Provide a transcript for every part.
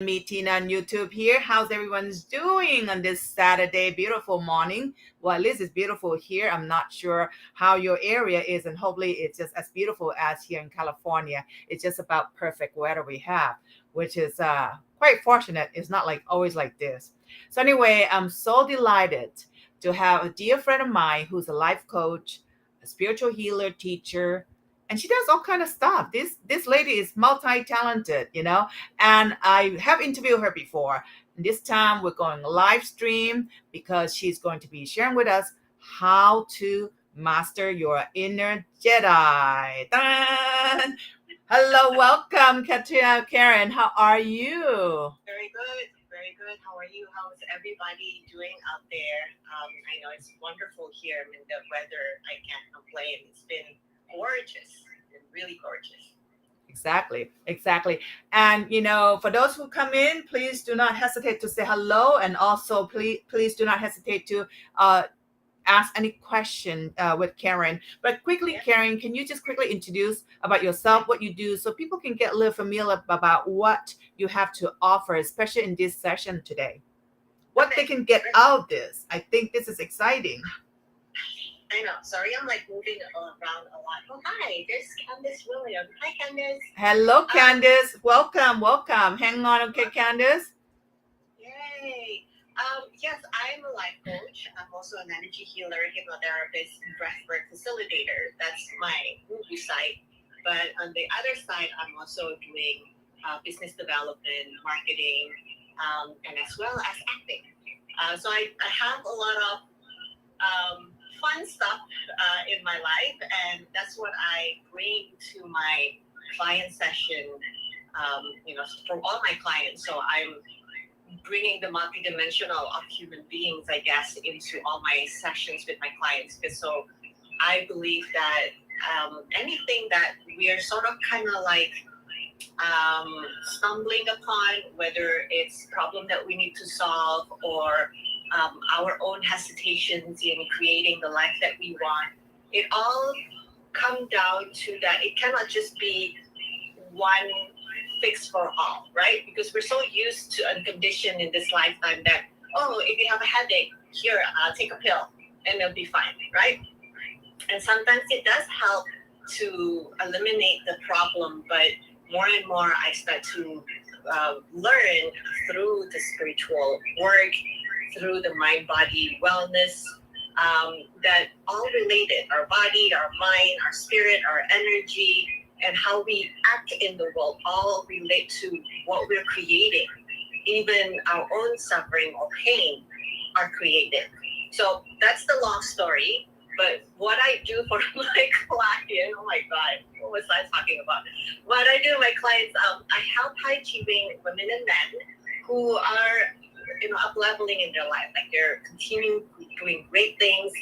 Me, Tina, on YouTube here. How's everyone's doing on this Saturday? Beautiful morning. Well, at least it's beautiful here. I'm not sure how your area is, and hopefully it's just as beautiful as here in California. It's just about perfect weather we have, which is quite fortunate. It's not like always like this. So anyway, I'm so delighted to have a dear friend of mine who's a life coach, a spiritual healer, teacher, and she does all kind of stuff. This lady is multi-talented, and I have interviewed her before. This time we're going live stream because she's going to be sharing with us how to master your inner Jedi. Dun! Hello, welcome, Katrina. Karen, how are you? Very good, very good. How are you? How's everybody doing out there? I know it's wonderful here. I mean, the weather, I can't complain. It's been gorgeous, been really gorgeous. Exactly. And for those who come in, please do not hesitate to say hello, and also please do not hesitate to uh, ask any question with Karen. But quickly, Yeah. Karen, can you just quickly introduce about yourself, what you do, so people can get a little familiar about what you have to offer, especially in this session today? What they Okay. can get out of this. I think this is exciting. I know. Sorry, I'm like moving around a lot. Oh, hi. There's Candice William. Hi, Candice. Hello, Candice. Welcome. Hang on, okay, Candice? Yay. Yes, I'm a life coach. I'm also an energy healer, hypnotherapist, and breathwork facilitator. That's my Google site. But on the other side, I'm also doing business development, marketing, and as well as acting. So I have a lot of fun stuff in my life, and that's what I bring to my client session. For all my clients. So I'm bringing the multidimensional of human beings, I guess, into all my sessions with my clients. Because so I believe that anything that we are sort of kind of like stumbling upon, whether it's a problem that we need to solve or our own hesitations in creating the life that we want, it all comes down to that. It cannot just be one fix for all, right? Because we're so used to and conditioned in this lifetime that, oh, if you have a headache, here, take a pill and it'll be fine, right? And sometimes it does help to eliminate the problem, but more and more I start to learn through the spiritual work, through the mind-body wellness, that all related, our body, our mind, our spirit, our energy, and how we act in the world all relate to what we're creating. Even our own suffering or pain are created. So that's the long story. But what I do for my client, oh my God, what was I talking about? What I do with my clients, I help high achieving women and men who are, up leveling in their life. Like they're continuing doing great things,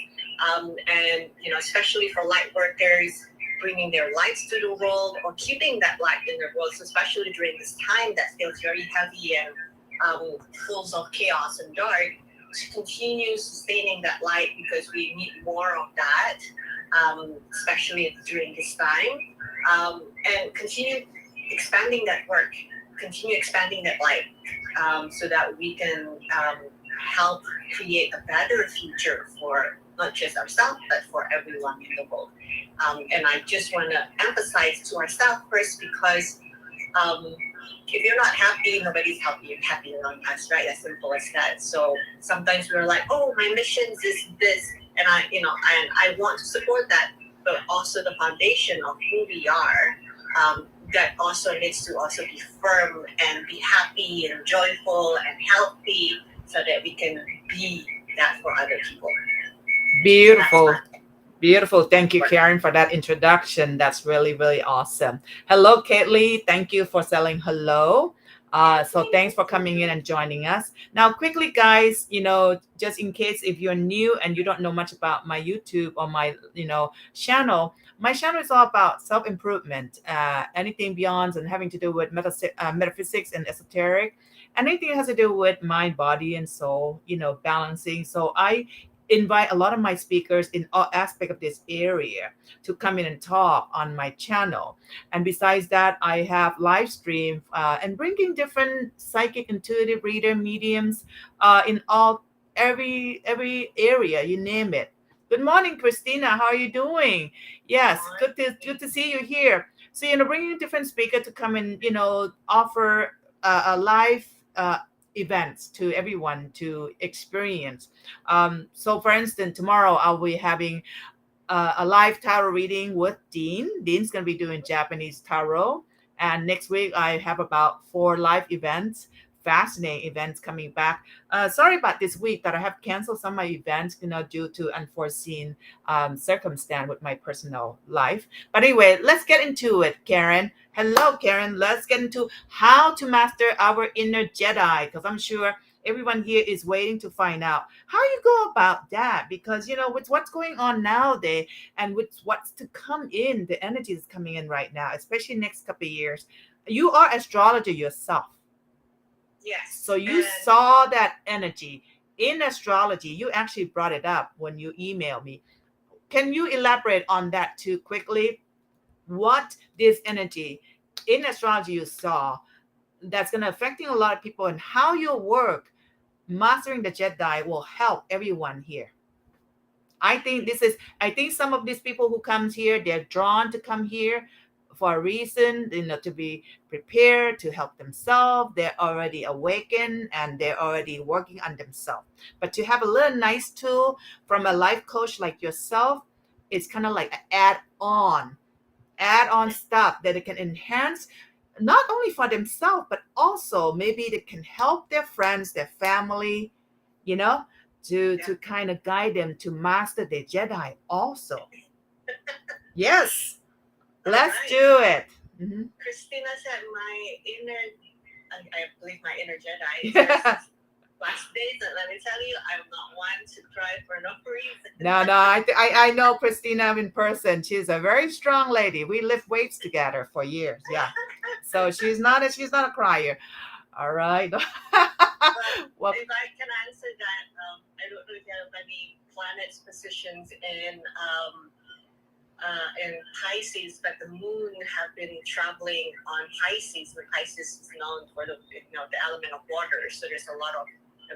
and especially for light workers, bringing their lights to the world or keeping that light in the world, so especially during this time that feels very heavy and full of chaos and dark, to continue sustaining that light, because we need more of that, especially during this time, and continue expanding that work, continue expanding that light, so that we can help create a better future for not just ourselves, but for everyone in the world. And I just want to emphasize to ourselves first, because if you're not happy, nobody's happy around us, right? As simple as that. So sometimes we're like, oh, my mission is this, and I want to support that, but also the foundation of who we are, that also needs to also be firm and be happy and joyful and healthy, so that we can be that for other people. Beautiful. Thank you, Karen, for that introduction. That's really, really awesome. Hello, Kaylee. Thank you for saying hello. So thanks for coming in and joining us. Now, quickly, guys, just in case if you're new and you don't know much about my YouTube or my, channel, my channel is all about self-improvement, anything beyond and having to do with metaphysics and esoteric, anything that has to do with mind, body, and soul, balancing. So I invite a lot of my speakers in all aspect of this area to come in and talk on my channel. And besides that, I have live stream and bringing different psychic, intuitive reader, mediums in all every area, you name it. Good morning, Christina. How are you doing? Yes, good to see you here. So bringing different speaker to come and offer a live events to everyone to experience. So, for instance, tomorrow I'll be having a live tarot reading with Dean. Dean's going to be doing Japanese tarot. And next week, I have about 4 live events, fascinating events coming back. Sorry about this week that I have canceled some of my events, due to unforeseen circumstance with my personal life. But anyway, let's get into it, Karen. Hello, Karen. Let's get into how to master our inner Jedi, because I'm sure everyone here is waiting to find out how you go about that, because with what's going on nowadays and with what's to come in, the energy is coming in right now, especially next couple of years. You are astrologer yourself, Yes. so you saw that energy in astrology. You actually brought it up when you emailed me. Can you elaborate on that too quickly? What this energy in astrology you saw that's going to affecting a lot of people, and how your work mastering the Jedi will help everyone here. I think some of these people who comes here, they're drawn to come here for a reason, to be prepared to help themselves. They're already awakened and they're already working on themselves. But to have a little nice tool from a life coach like yourself, it's kind of like an add on stuff that it can enhance not only for themselves, but also maybe they can help their friends, their family, you know, to kind of guide them to master their Jedi also. Yes, let's do it. Mhm. Christina said I believe my inner Jedi is there since last days, and let me tell you, I'm not one to cry for no reason. No, I know Christina in person. She's a very strong lady. We lift weights together for years. Yeah, so she's not a crier. All right. Well, if I can answer that, I don't know if you have any planets positions in Pisces, but the moon have been traveling on Pisces. The Pisces is known for the element of water, so there's a lot of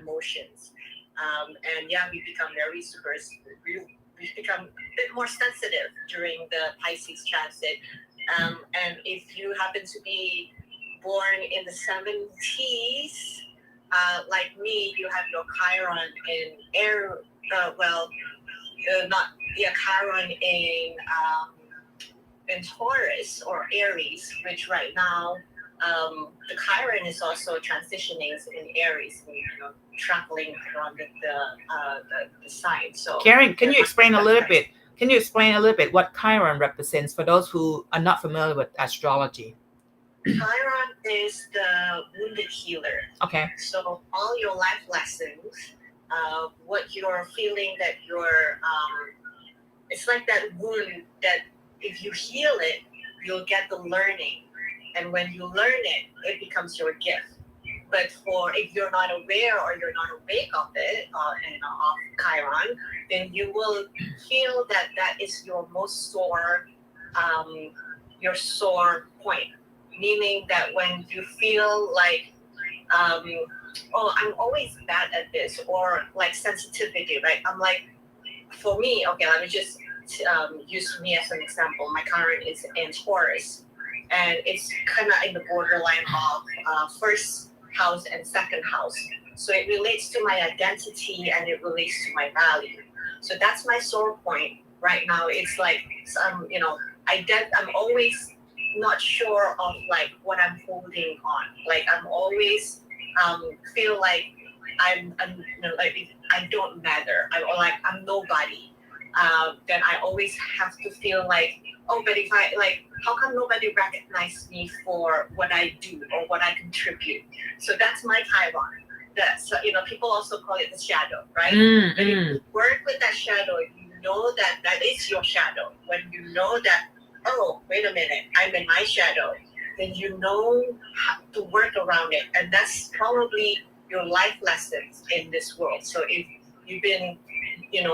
emotions, and we become very we become a bit more sensitive during the Pisces transit, and if you happen to be born in the 70s, like me, you have your Chiron in air. Chiron in Taurus or Aries, which right now the Chiron is also transitioning in Aries, and, traveling around the sign. So, Karen, can you explain a little bit? Can you explain a little bit what Chiron represents for those who are not familiar with astrology? Chiron is the wounded healer. Okay. So all your life lessons, what you're feeling that you're, it's like that wound that if you heal it, you'll get the learning. And when you learn it, it becomes your gift. But if you're not aware or you're not awake of it, of Chiron, then you will feel that is your most sore point. Meaning that when you feel like, I'm always bad at this, or like sensitivity, right? I'm like, for me, okay, let me just use me as an example. My Chiron is in Taurus, and it's kind of in the borderline of first house and second house. So it relates to my identity and it relates to my value. So that's my sore point right now. It's like, I'm always not sure of like what I'm holding on. Like I'm always feel like I'm like I don't matter. I'm nobody. Then I always have to feel like, but if I how come nobody recognizes me for what I do or what I contribute? So that's my Chiron. That's people also call it the shadow, right? But if you work with that shadow, you know that is your shadow. When you know that, oh, wait a minute, I'm in my shadow, then you know how to work around it, and that's probably your life lessons in this world. So if you've been,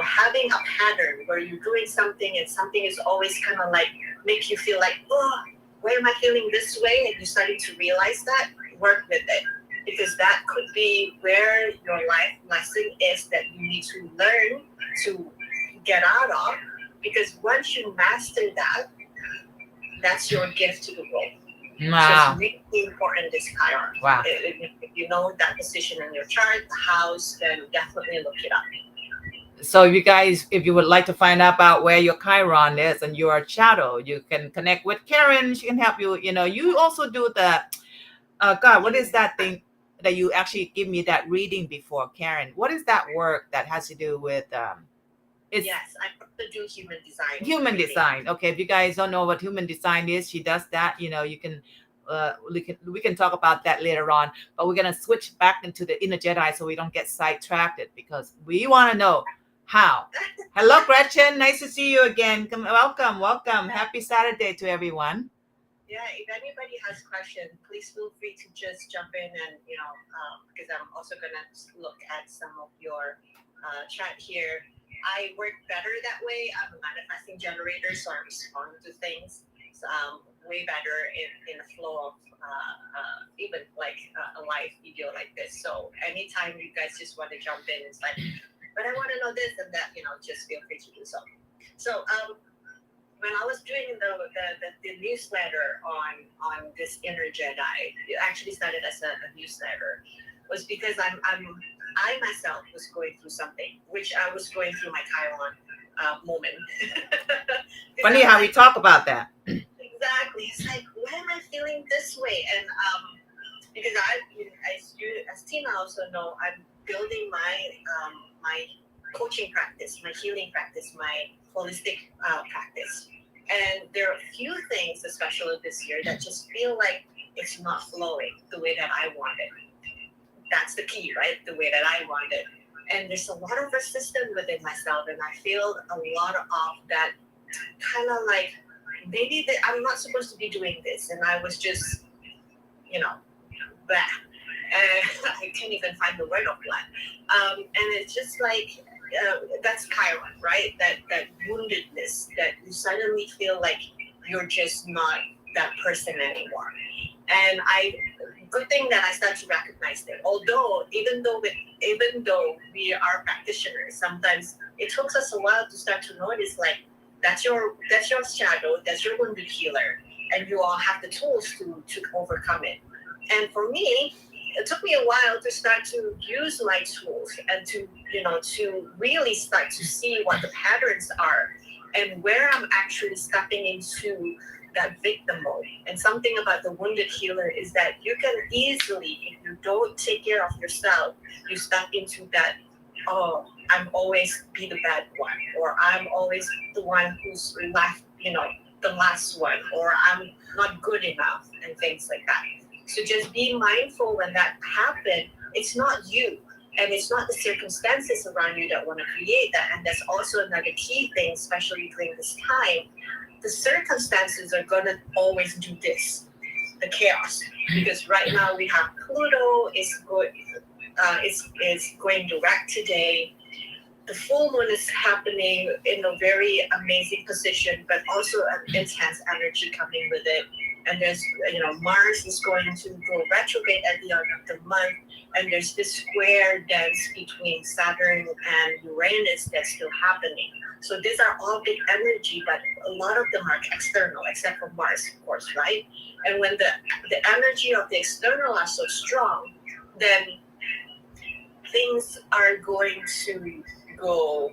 having a pattern where you're doing something and something is always kind of like make you feel like, oh, why am I feeling this way? And you're starting to realize that, work with it. Because that could be where your life lesson is that you need to learn to get out of. Because once you master that, that's your gift to the world. Wow. So it's really important, this Chiron. Wow. If you know that position in your chart, the house, then definitely look it up. So you guys, if you would like to find out about where your Chiron is and your shadow, you can connect with Karen. She can help you. You also do the, God, what is that thing that you actually give me that reading before, Karen? What is that work that has to do with, it's Yes, I also do human design. human reading. design. Okay, if you guys don't know what human design is, she does that. You can, we can talk about that later on. But we're gonna switch back into the inner Jedi so we don't get sidetracked because we want to know how. Hello, Gretchen. Nice to see you again. Welcome. Happy Saturday to everyone. Yeah, if anybody has questions, please feel free to just jump in and, because I'm also going to look at some of your chat here. I work better that way. I'm a manifesting generator, so I respond to things way better in the flow of even like a live video like this. So anytime you guys just want to jump in, it's like, but I want to know this and that, just feel free to do so. So when I was doing the newsletter on this inner Jedi, it actually started as a newsletter, was because I myself was going through something, which I was going through my Chiron moment. Funny how we talk about that. Exactly. It's like, why am I feeling this way? And because as Tina also know, I'm building my coaching practice, my healing practice, my holistic practice. And there are a few things, especially this year, that just feel like it's not flowing the way that I want it. That's the key, right? The way that I want it. And there's a lot of resistance within myself, and I feel a lot of that kind of like, maybe that I'm not supposed to be doing this, and I was just, blah. And I can't even find the word of blah. And it's just like, that's Chiron, right? That woundedness, that you suddenly feel like you're just not that person anymore. And good thing that I started to recognize that. Although, even though we are practitioners, sometimes it took us a while to start to notice, like, that's your shadow, that's your wounded healer, and you all have the tools to overcome it. And for me, it took me a while to start to use my tools and to really start to see what the patterns are and where I'm actually stepping into that victim mode. And something about the wounded healer is that you can easily, if you don't take care of yourself, you step into that, oh, I'm always be the bad one, or I'm always the one who's left, the last one, or I'm not good enough, and things like that. So just be mindful when that happens. It's not you, and it's not the circumstances around you that want to create that. And that's also another key thing, especially during this time. The circumstances are going to always do this, the chaos. Because right now we have Pluto is going direct today. The full moon is happening in a very amazing position, but also an intense energy coming with it. And there's, Mars is going to go retrograde at the end of the month. And there's this square dance between Saturn and Uranus that's still happening. So these are all big energy, but a lot of them are external, except for Mars, of course, right? And when the energy of the external are so strong, then things are going to go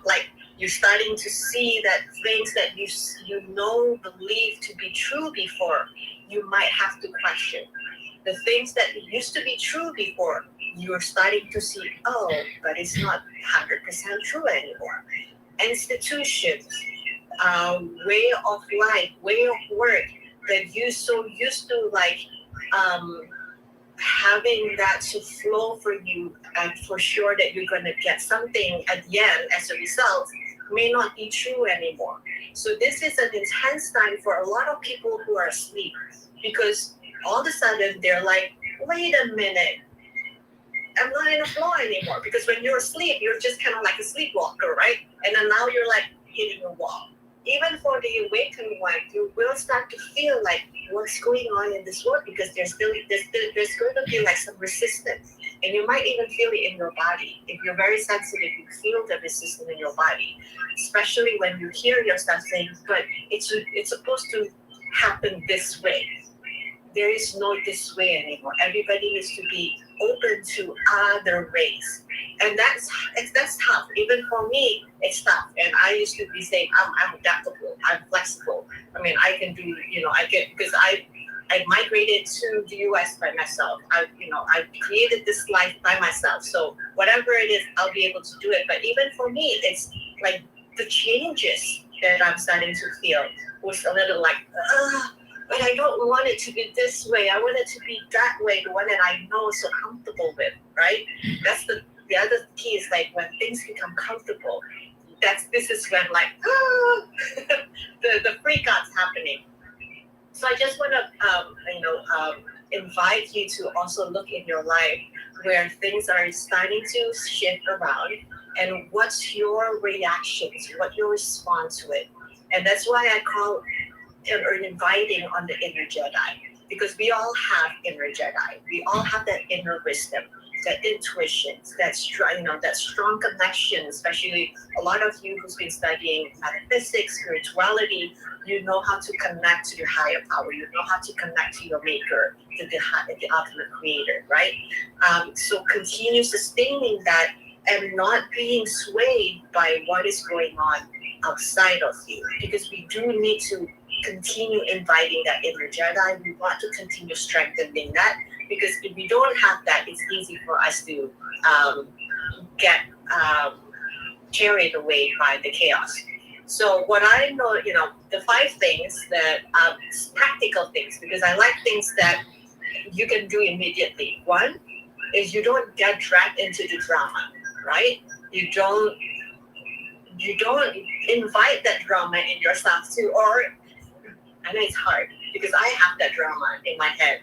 like, you're starting to see that things that you believe to be true before, you might have to question. The things that used to be true before, you're starting to see, oh, but it's not 100% true anymore. Institutions, way of life, way of work that you so used to, like, having that to flow for you, and for sure that you're going to get something at the end as a result, may not be true anymore. So this is an intense time for a lot of people who are asleep, because all of a sudden they're like, wait a minute, I'm not in the flow anymore. Because when you're asleep, you're just kind of like a sleepwalker, right? And then now you're like hitting a wall. Even for the awakened one, you will start to feel like what's going on in this world, because there's going to be like some resistance, and you might even feel it in your body. If you're very sensitive, you feel the resistance in your body, especially when you hear yourself saying, "But it's supposed to happen this way." There is no this way anymore. Everybody needs to be open to other ways, and that's tough. Even for me, it's tough. And I used to be saying, I'm adaptable, I'm flexible. I mean, I can do, I can, because I migrated to the US by myself. I created this life by myself. So whatever it is, I'll be able to do it. But even for me, it's like the changes that I'm starting to feel was a little like, but I don't want it to be this way. I want it to be that way, the one that I know so comfortable with, right? That's the other key is like when things become comfortable, this is when like, the freak out's happening. So I just want to, invite you to also look in your life where things are starting to shift around, and what's your reactions, what your response to it. And that's why I call or inviting on the inner Jedi, because we all have inner Jedi. We all have that inner wisdom, that intuition, that strong connection. Especially a lot of you who's been studying metaphysics, spirituality, you know how to connect to your higher power. You know how to connect to your maker, to the ultimate creator, right? So continue sustaining that and not being swayed by what is going on outside of you, because we do need to continue inviting that inner Jedi. We want to continue strengthening that, because if we don't have that, it's easy for us to get carried away by the chaos. So what I know, the 5 things that practical things, because I like things that you can do immediately. One is you don't get dragged into the drama, right? You don't invite that drama in yourself too, or I know it's hard because I have that drama in my head,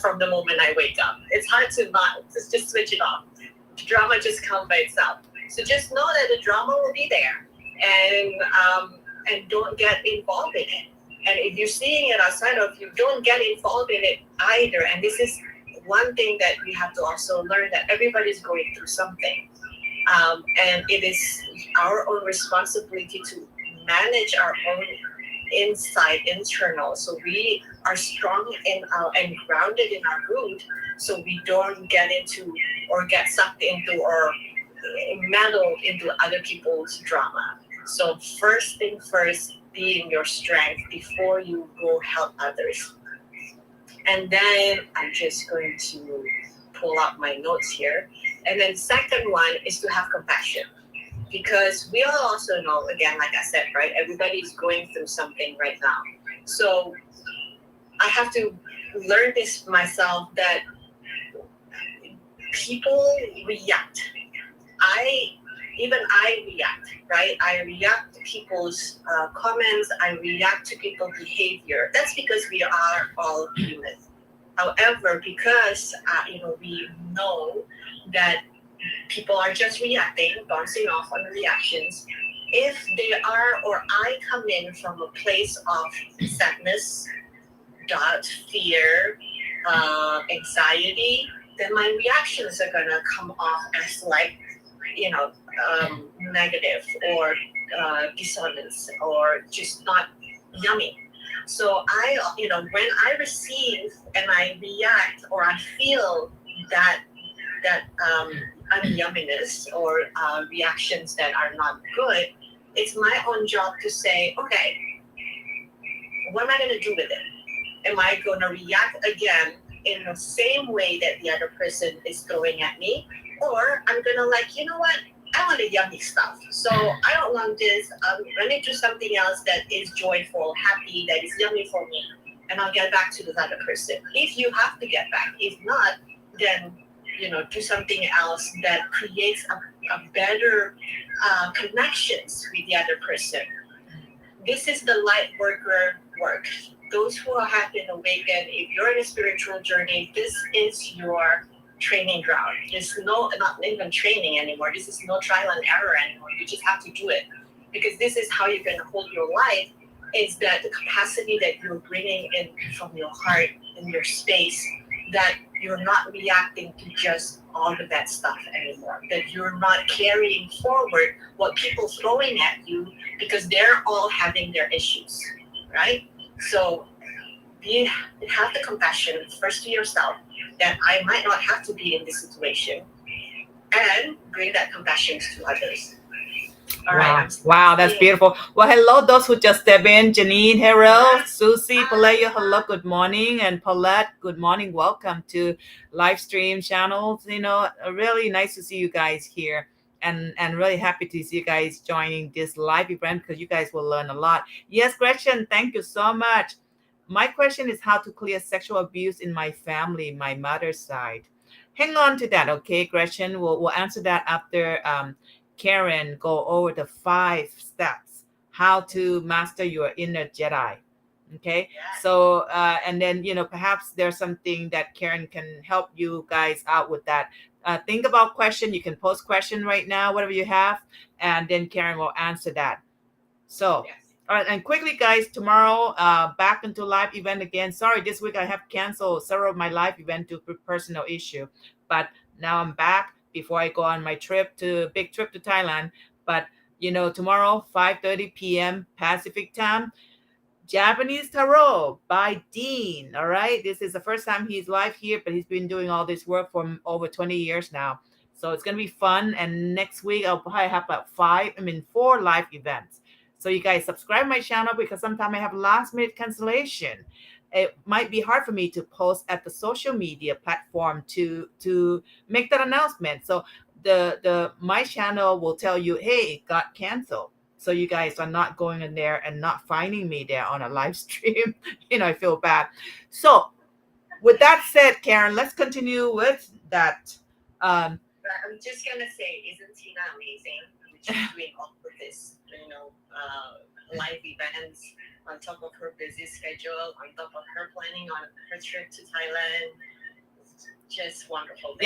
from the moment I wake up. It's hard to not just switch it off. The drama just comes by itself. So just know that the drama will be there, and don't get involved in it. And if you're seeing it outside of you, don't get involved in it either. And this is one thing that we have to also learn, that everybody's going through something, and it is our own responsibility to manage our own internal, so we are strong and grounded in our root, so we don't get into or get sucked into or meddle into other people's drama. So first thing first, be in your strength before you go help others. And then I'm just going to pull up my notes here. And then second one is to have compassion. Because we all also know, again, like I said, right, everybody's going through something right now. So I have to learn this myself, that people react. I react, right? I react to people's comments. I react to people's behavior. That's because we are all human. However, because we know that people are just reacting, bouncing off on reactions. If they are, or I come in from a place of sadness, doubt, fear, anxiety, then my reactions are gonna come off as like, negative or dissonance, or just not yummy. So when I receive and I react, or I feel that unyumminess or reactions that are not good, it's my own job to say, okay, what am I going to do with it? Am I going to react again in the same way that the other person is throwing at me? Or I'm going to like, you know what? I want the yummy stuff. So I don't want this. I need to do something else that is joyful, happy, that is yummy for me. And I'll get back to the other person. If you have to get back. If not, then do something else that creates a better connections with the other person. This is the light worker work. Those who have been awakened, if you're in a spiritual journey, this is your training ground. There's not even training anymore. This is no trial and error anymore. You just have to do it, because this is how you're going to hold your life. Is that the capacity that you're bringing in from your heart in your space, that you're not reacting to just all of that stuff anymore, that you're not carrying forward what people throwing at you, because they're all having their issues, right? So you have the compassion first to yourself, that I might not have to be in this situation, and bring that compassion to others. All right. Wow, that's beautiful. Well, hello, those who just step in. Janine, Harold, Susie, Palayo, hello, good morning. And Paulette, good morning. Welcome to live stream channels. Really nice to see you guys here. And really happy to see you guys joining this live event, because you guys will learn a lot. Yes, Gretchen, thank you so much. My question is how to clear sexual abuse in my family, my mother's side. Hang on to that, okay, Gretchen? We'll answer that after Karen go over the 5 steps how to master your inner Jedi. Okay, so and then perhaps there's something that Karen can help you guys out with that. Think about question. You can post question right now, whatever you have, and then Karen will answer that. So, all right, and quickly, guys, tomorrow, back into live event again. Sorry, this week I have canceled several of my live event due to personal issue, but now I'm back before I go on my big trip to Thailand. But tomorrow, 5:30 p.m. Pacific time, Japanese Tarot by Dean. All right, this is the first time he's live here, but he's been doing all this work for over 20 years now. So it's gonna be fun. And next week I'll probably have about 4 live events. So you guys subscribe my channel, because sometimes I have last minute cancellation. It might be hard for me to post at the social media platform to make that announcement. So the my channel will tell you, hey, it got canceled. So you guys are not going in there and not finding me there on a live stream. I feel bad. So with that said, Karen, let's continue with that. I'm just gonna say, isn't Tina amazing? She's doing all of this, live events on top of her busy schedule, on top of her planning on her trip to Thailand. Just wonderful.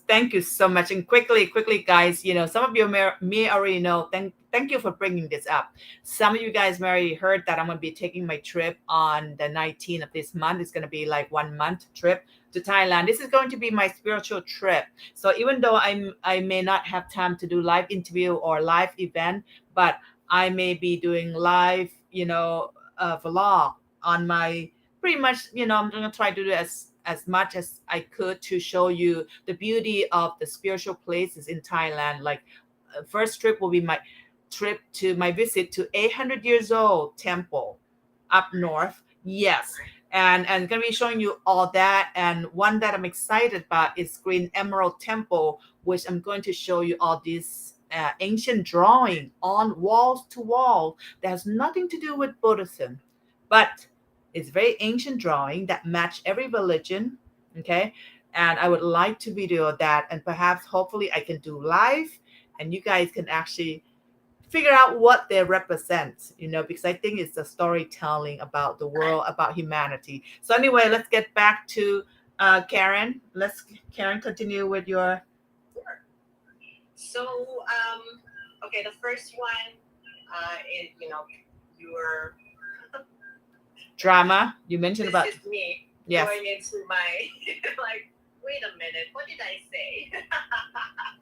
Thank you so much. And quickly, guys, some of you may already know. Thank you for bringing this up. Some of you guys may already heard that I'm going to be taking my trip on the 19th of this month. It's going to be like 1 month trip to Thailand. This is going to be my spiritual trip. So even though I may not have time to do live interview or live event, but I may be doing live, vlog on my pretty much, I'm going to try to do it as much as I could to show you the beauty of the spiritual places in Thailand. Like first trip will be my trip to my visit to 800 years old temple up north. Yes. And going to be showing you all that. And one that I'm excited about is Green Emerald Temple, which I'm going to show you all these ancient drawing on walls to wall that has nothing to do with Buddhism, but it's very ancient drawing that match every religion. Okay. And I would like to video that, and perhaps hopefully I can do live and you guys can actually figure out what they represent, because I think it's a storytelling about the world, about humanity. So anyway, let's get back to Karen. Karen, continue with your. So, okay, the first one is, your drama. You mentioned this about. Is me going into my like, wait a minute, what did I say?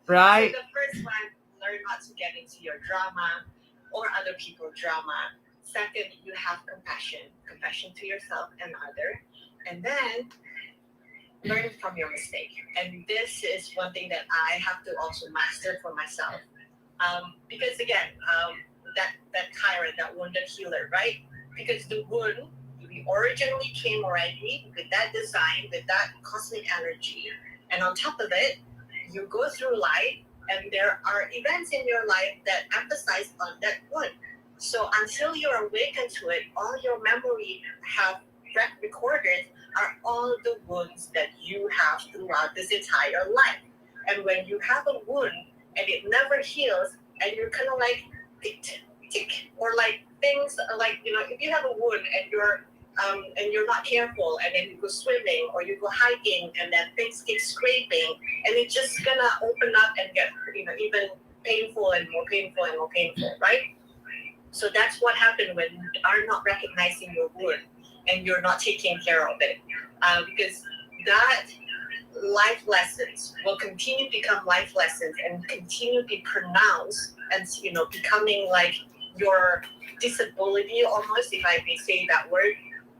Right. So the first one, learn not to get into your drama or other people's drama. Second, you have compassion to yourself and other. And then learn from your mistake. And this is one thing that I have to also master for myself. Because again, that tyrant, that wounded healer, right? Because the wound, we originally came already with that design, with that cosmic energy. And on top of it, you go through life, and there are events in your life that emphasize on that wound. So until you're awakened to it, all your memory have recorded are all the wounds that you have throughout this entire life. And when you have a wound and it never heals, and you're kind of like tick, tick, or like things like, if you have a wound and you're and you're not careful, and then you go swimming or you go hiking, and then things keep scraping, and it's just gonna open up and get even painful and more painful and more painful, right? So that's what happened when you are not recognizing your wound and you're not taking care of it, because that life lessons will continue to become life lessons and continue to be pronounced and becoming like your disability almost, if I may say that word,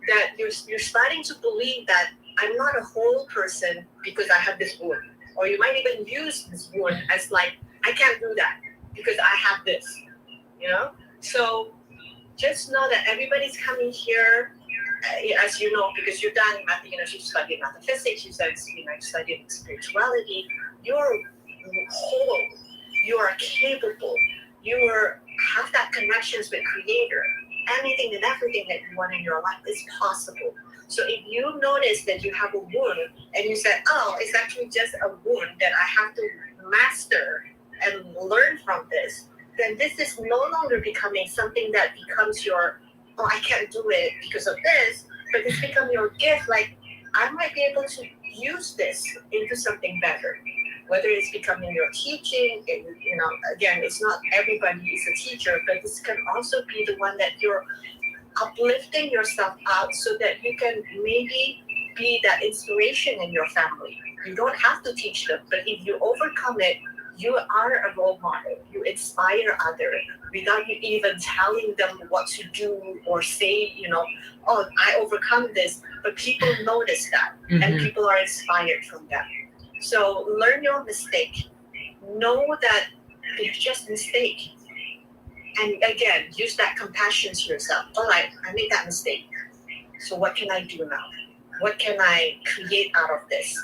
that you're starting to believe that I'm not a whole person because I have this wound. Or you might even use this wound as like, I can't do that because I have this, So just know that everybody's coming here, as you know, because you've done math, you studied metaphysics, you studied spirituality. You're whole, you are capable, have that connections with Creator. Anything and everything that you want in your life is possible. So if you notice that you have a wound and you said, oh, it's actually just a wound that I have to master and learn from this, then this is no longer becoming something that becomes your, oh, I can't do it because of this, but it's become your gift. Like, I might be able to use this into something better. Whether it's becoming your teaching, again, it's not everybody is a teacher, but this can also be the one that you're uplifting yourself out so that you can maybe be that inspiration in your family. You don't have to teach them, but if you overcome it, you are a role model. You inspire others without you even telling them what to do or say, oh, I overcome this, but people notice that and people are inspired from that. So learn your mistake. Know that it's just a mistake. And again, use that compassion to yourself. All right, I made that mistake. So what can I do now? What can I create out of this?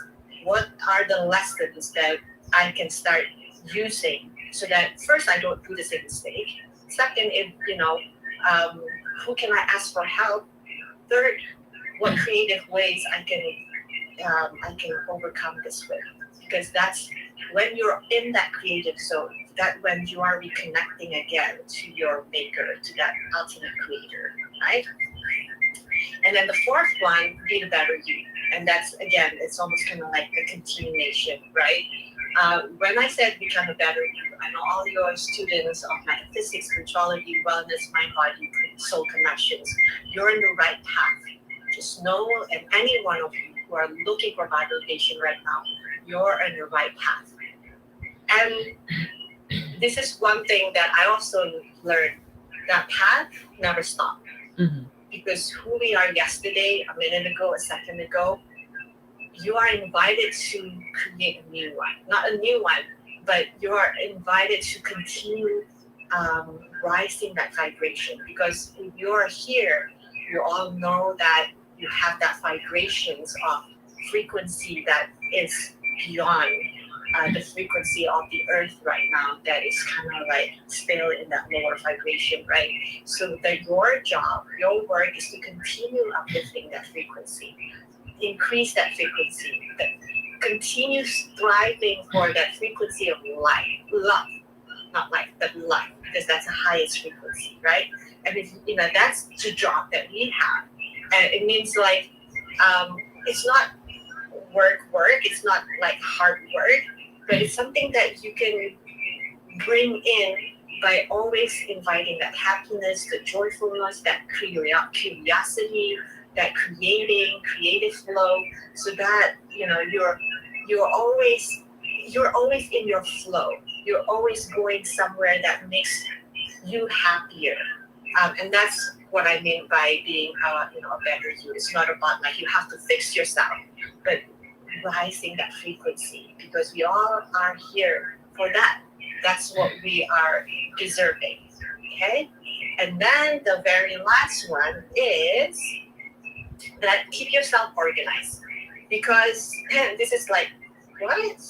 What are the lessons that I can start using so that first I don't do the same mistake? Second, if who can I ask for help? Third, what creative ways I can overcome this with, because that's when you're in that creative zone, that when you are reconnecting again to your maker, to that ultimate creator, right? And then the fourth one, be the better you. And that's, again, it's almost kind of like a continuation, right? When I said become a better you, I know all your students of metaphysics, spirituality, wellness, mind, body, soul connections, you're in the right path. Just know, and any one of you who are looking for validation right now, you're in the right path. And this is one thing that I also learned, that path never stops. Because who we are yesterday, a minute ago, a second ago, you are invited to create a new one. Not a new one, but you are invited to continue rising that vibration. Because if you are here, you all know that you have that vibrations of frequency that is beyond the frequency of the earth right now, that is kind of like still in that lower vibration, right? So that your job, your work is to continue uplifting that frequency, increase that frequency, that continue striving for that frequency of life, love, not life, but love, because that's the highest frequency, right? And if that's the job that we have. And it means like it's not work, it's not like hard work, but it's something that you can bring in by always inviting that happiness, the joyfulness, that curiosity, that creative flow, so that you're always in your flow. You're always going somewhere that makes you happier, and that's what I mean by being a better you. It's not about like you have to fix yourself, but rising that frequency, because we all are here for that. That's what we are deserving. Okay? And then the very last one is that keep yourself organized. Because this is like, what?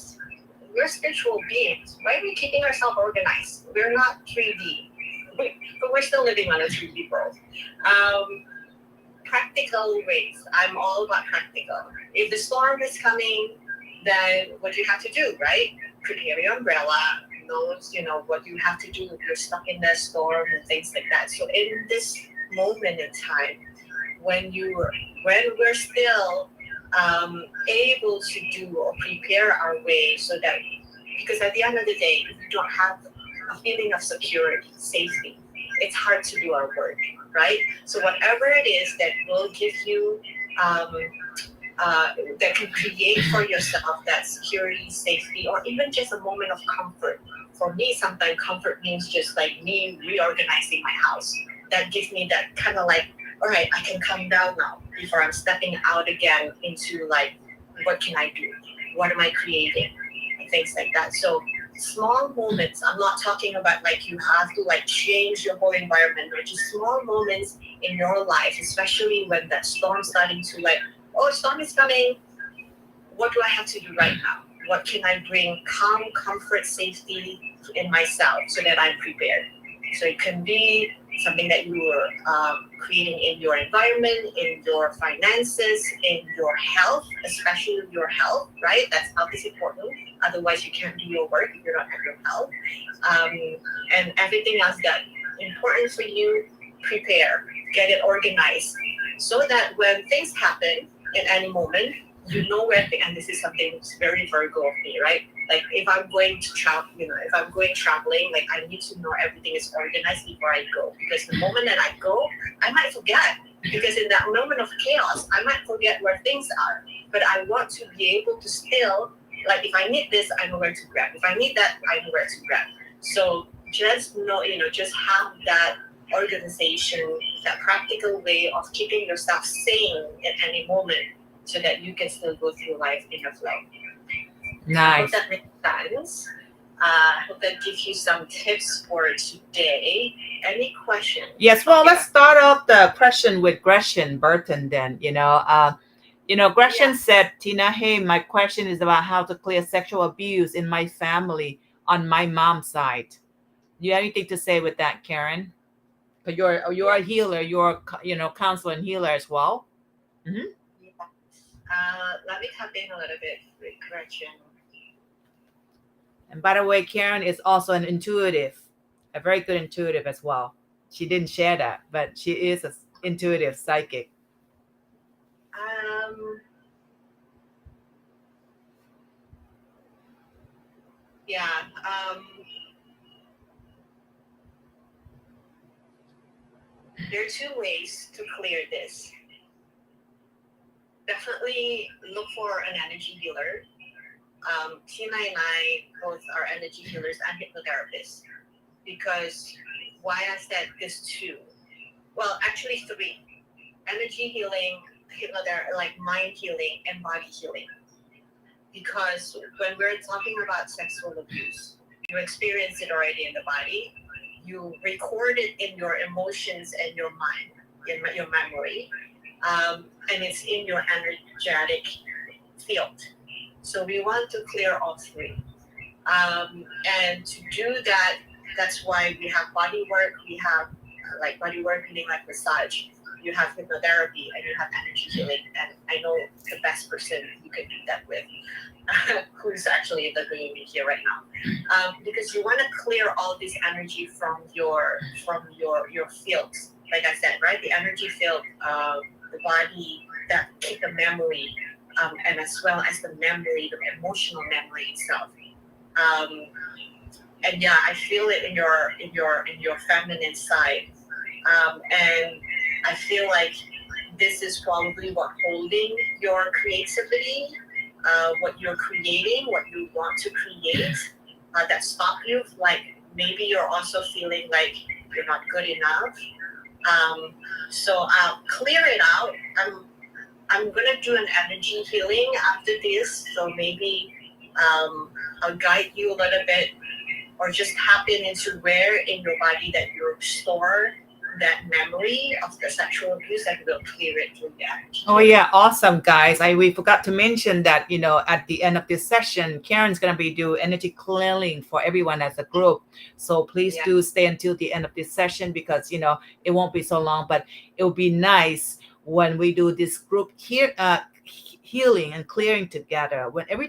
We're spiritual beings. Why are we keeping ourselves organized? We're not 3D. But we're still living on a 3D world. Practical ways. I'm all about practical. If the storm is coming, then what do you have to do, right? Prepare your umbrella, knows, what you have to do if you're stuck in the storm and things like that. So in this moment in time, when we're still able to do or prepare our way, so that, because at the end of the day, if you don't have a feeling of security, safety, it's hard to do our work, right? So whatever it is that will give you um, that can create for yourself that security, safety, or even just a moment of comfort. For me, sometimes comfort means just like me reorganizing my house. That gives me that kind of like, all right, I can calm down now before I'm stepping out again into like, what can I do? What am I creating? And things like that. So small moments, I'm not talking about like you have to like change your whole environment, or just small moments in your life, especially when that storm's starting to like, oh, storm is coming. What do I have to do right now? What can I bring calm, comfort, safety in myself so that I'm prepared? So it can be something that you are creating in your environment, in your finances, in your health, especially your health, right? That's health is important. Otherwise, you can't do your work if you're not at your health. And everything else that important for you, prepare, get it organized, so that when things happen in any moment, you know where to, and this is something that's very Virgo of me, right? Like if I'm going to travel, if I'm going traveling, like I need to know everything is organized before I go, because the moment that I go, I might forget, because in that moment of chaos, I might forget where things are. But I want to be able to still, like if I need this, I know where to grab. If I need that, I know where to grab. So just know, just have that organization, that practical way of keeping yourself sane at any moment, so that you can still go through life in a flow. I hope Nice. that makes sense. I hope that gives you some tips for today. Any questions? Yes, well, Okay. let's start off the question with Gretchen Burton then. Gretchen Yeah. said, Tina, hey, my question is about how to clear sexual abuse in my family on my mom's side. Do you have anything to say with that, Karen? Because you're Yeah. a healer, you're counselor and healer as well. Hmm. Yeah. Let me tap in a little bit with Gretchen. And by the way, Karen is also an intuitive, a very good intuitive as well. She didn't share that, but she is an intuitive psychic. Um, yeah. There are two ways to clear this. Definitely look for an energy healer. Tina and I both are energy healers and hypnotherapists, because why I said this two? Well, actually three: energy healing, hypnotherapy, like mind healing, and body healing. Because when we're talking about sexual abuse, you experience it already in the body. You record it in your emotions and your mind, in your memory, and it's in your energetic field. So we want to clear all three. And to do that, that's why we have body work. We have like body work, meaning like massage. You have hypnotherapy, and you have energy healing. And I know the best person you can do that with, who's actually in the room here right now, because you want to clear all this energy from your fields. Like I said, right, the energy field, the body that keep the memory, and as well as the memory, the emotional memory itself. Um, and yeah, I feel it in your feminine side, and I feel like this is probably what holding your creativity, what you're creating, what you want to create, that stop you. Like maybe you're also feeling like you're not good enough. So I'll clear it out. I'm gonna do an energy healing after this, so maybe I'll guide you a little bit, or just tap into where in your body that you store that memory of the sexual abuse, and will clear it through the energy. Oh yeah, awesome guys. We forgot to mention that, at the end of this session, Karen's gonna be doing energy clearing for everyone as a group. So please Yeah. do stay until the end of this session, because it won't be so long, but it will be nice when we do this group here healing and clearing together. When every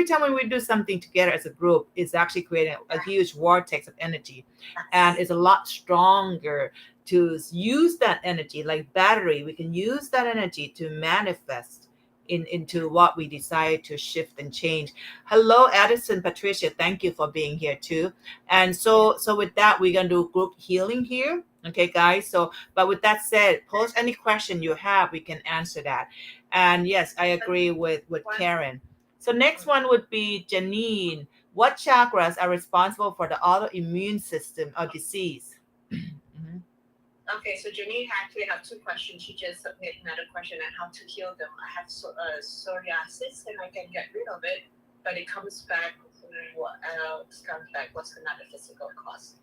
time when we do something together as a group, it's actually creating a huge vortex of energy, and it's a lot stronger to use that energy like battery. We can use that energy to manifest into what we decide to shift and change. Hello, Addison, Patricia. Thank you for being here too. And so with that, we're gonna do group healing here. Okay, guys. So, but with that said, post any question you have. We can answer that. And yes, I agree with Karen. So next one would be Janine. What chakras are responsible for the autoimmune system or disease? Mhm. Okay, so Janine actually have two questions. She just submitted another question on how to heal them. I have psoriasis and I can get rid of it, but it comes back. What else comes back? What's another physical cause?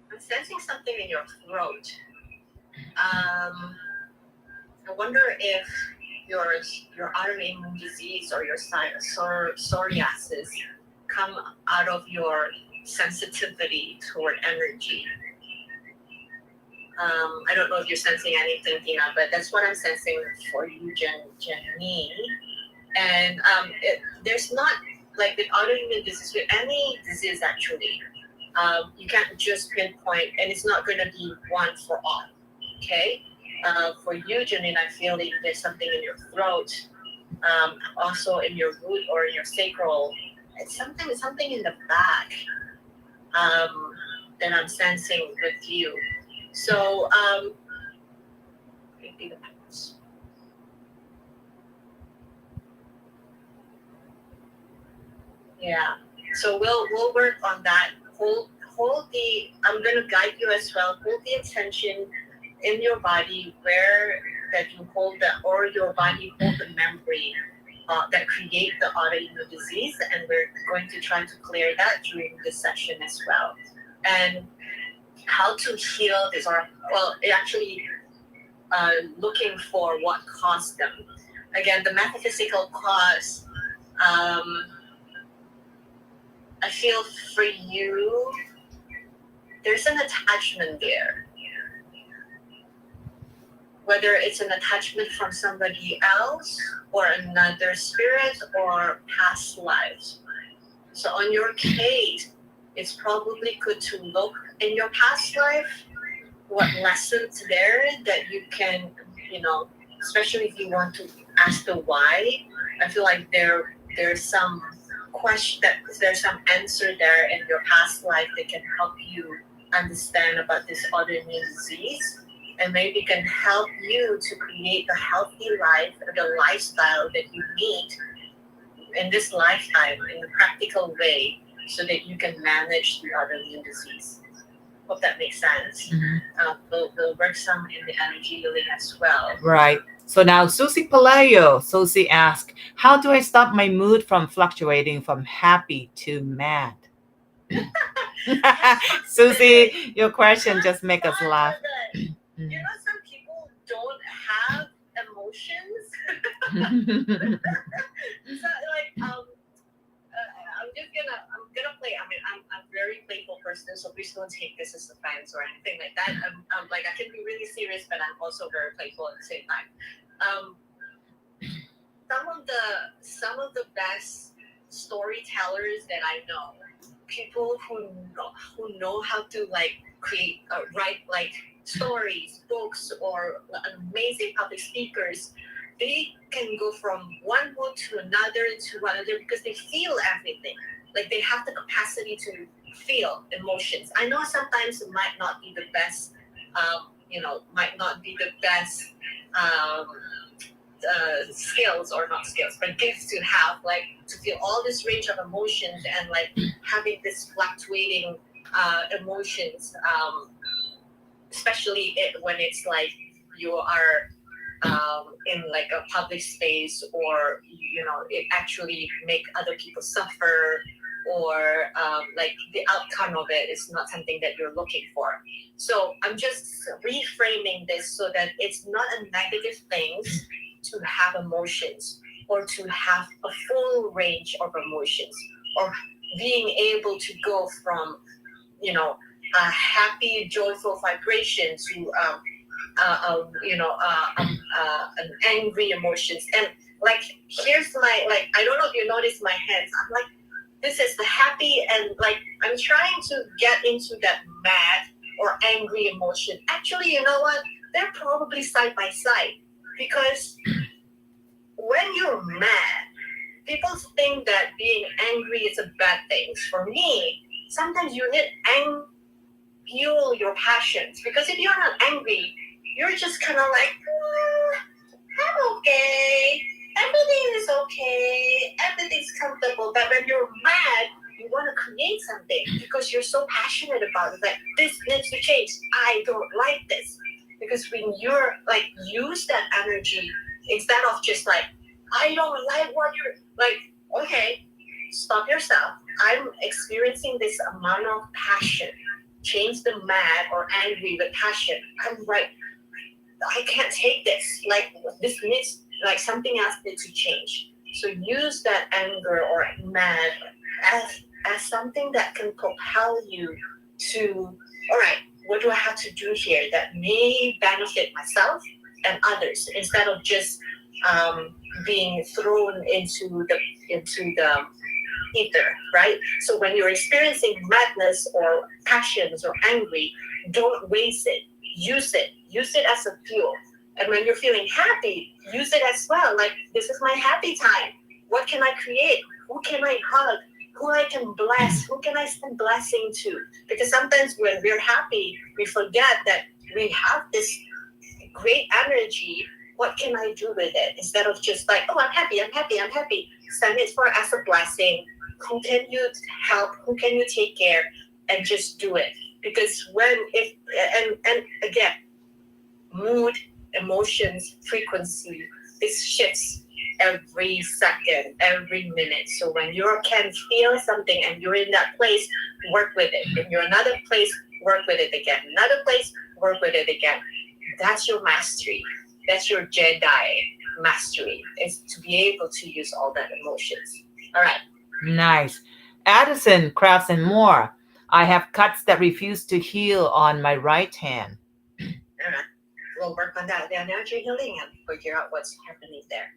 I'm sensing something in your throat. I wonder if your autoimmune disease or your psoriasis come out of your sensitivity toward energy. I don't know if you're sensing anything, Dina, but that's what I'm sensing for you, Janine. And there's not, like with autoimmune disease, with any disease actually, you can't just pinpoint, and it's not going to be one for all. Okay. For you, Janine, I feel like there's something in your throat, also in your root or in your sacral. It's something in the back that I'm sensing with you. So, yeah. So we'll work on that. Hold the. I'm gonna guide you as well. Hold the intention in your body where that you hold the, or your body hold the memory that create the autoimmune disease, and we're going to try to clear that during this session as well. And how to heal this, or well, actually looking for what caused them. Again, the metaphysical cause. I feel for you, there's an attachment there. Whether it's an attachment from somebody else or another spirit or past lives. So on your case, it's probably good to look in your past life, what lessons there that you can, especially if you want to ask the why. I feel like there's some question, that there's some answer there in your past life that can help you understand about this autoimmune disease, and maybe can help you to create the healthy life, the lifestyle that you need in this lifetime in a practical way, so that you can manage the autoimmune disease. Hope that makes sense. Mm-hmm. We'll work some in the energy healing as well. Right. So now Susie Palayo. Susie asks, how do I stop my mood from fluctuating from happy to mad? Susie, your question just make us laugh. Some people don't have emotions. So I'm gonna play. I mean, I'm a very playful person, so please don't take this as offense or anything like that. I'm like, I can be really serious, but I'm also very playful at the same time. Some of the best storytellers that I know, people who know how to create, write stories, books, or amazing public speakers. They can go from one mood to another because they feel everything. Like they have the capacity to feel emotions. I know sometimes it might not be the best, skills, or not skills, but gifts to have, to feel all this range of emotions and having this fluctuating emotions, especially when it's you are in a public space, or it actually make other people suffer, or the outcome of it is not something that you're looking for. So I'm just reframing this so that it's not a negative thing to have emotions, or to have a full range of emotions, or being able to go from, a happy, joyful vibration to, an angry emotions. And like, here's my, like, I don't know if you notice my hands. I'm like, this is the happy, and like, I'm trying to get into that mad or angry emotion. Actually, you know what? They're probably side by side, because when you're mad, people think that being angry is a bad thing. For me, sometimes you need fuel your passions, because if you're not angry, you're just kind of like, I'm okay, everything is okay, everything's comfortable. But when you're mad, you want to create something because you're so passionate about it. Like, this needs to change. I don't like this. Because when you're like, use that energy instead of just like, I don't like what you're like. Okay, stop yourself. I'm experiencing this amount of passion. Change the mad or angry with passion. I'm like, I can't take this. Like, this needs, like, something else needs to change. So use that anger or mad as something that can propel you to, all right, what do I have to do here that may benefit myself and others, instead of just being thrown into the ether, right? So when you're experiencing madness or passions or angry, don't waste it. Use it. Use it as a fuel. And when you're feeling happy, use it as well. Like, this is my happy time. What can I create? Who can I hug? Who I can bless? Who can I send blessing to? Because sometimes when we're happy, we forget that we have this great energy. What can I do with it? Instead of just like, oh, I'm happy, I'm happy, I'm happy. Send it for as a blessing. Who can you help? Who can you take care? And just do it. Because and again, mood, emotions, frequency, this shifts every second, every minute. So when you can feel something and you're in that place, work with it. If you're another place, work with it again. Another place, work with it again. That's your mastery. That's your Jedi mastery, is to be able to use all that emotions. All right. Nice. Addison, Crafts and More. I have cuts that refuse to heal on my right hand. All right. We'll work on that, the energy healing, and figure out what's happening there.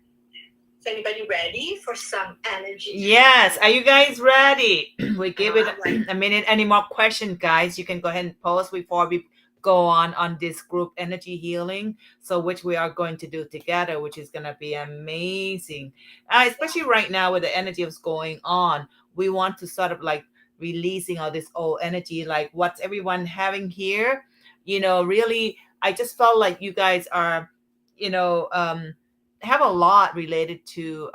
Is anybody ready for some energy? Yes. Are you guys ready? We give it I'm like, a minute. Any more questions, guys? You can go ahead and post before we go on this group energy healing. So which we are going to do together, which is going to be amazing. Especially right now with the energy that's going on. We want to sort of like releasing all this old energy, like what's everyone having here. Really, I just felt like you guys are, you know, um, have a lot related to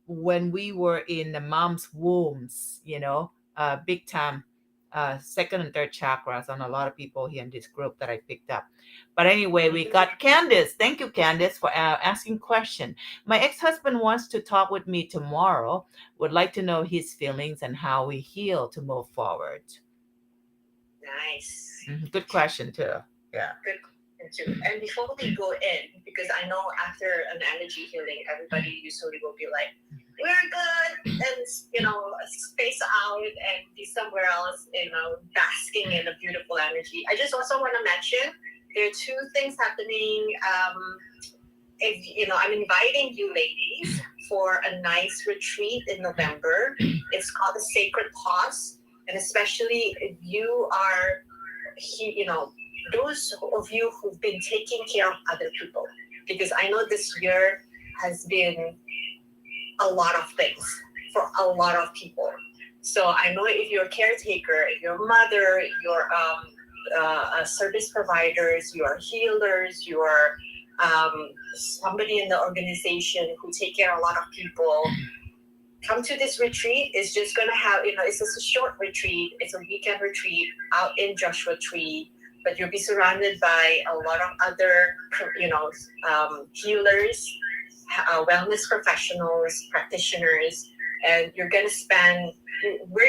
when we were in the mom's wombs, big time, second and third chakras on a lot of people here in this group that I picked up. But anyway, we got Candice. Thank you, Candice, for asking question. My ex-husband wants to talk with me tomorrow. Would like to know his feelings and how we heal to move forward. nice. Good question too. Yeah. Good question too. And before we go in, because I know after an energy healing, everybody usually will be like, we're good, and space out and be somewhere else, basking in a beautiful energy. I just also want to mention there are two things happening. I'm inviting you ladies for a nice retreat in November. It's called the Sacred Pause, and especially if you are, those of you who've been taking care of other people, because I know this year has been a lot of things for a lot of people. So I know if you're a caretaker, if you're a mother, you're service providers, you're healers, you're somebody in the organization who take care of a lot of people, come to this retreat. It's just going to have, it's just a short retreat. It's a weekend retreat out in Joshua Tree, but you'll be surrounded by a lot of other, healers, wellness professionals, practitioners, and we're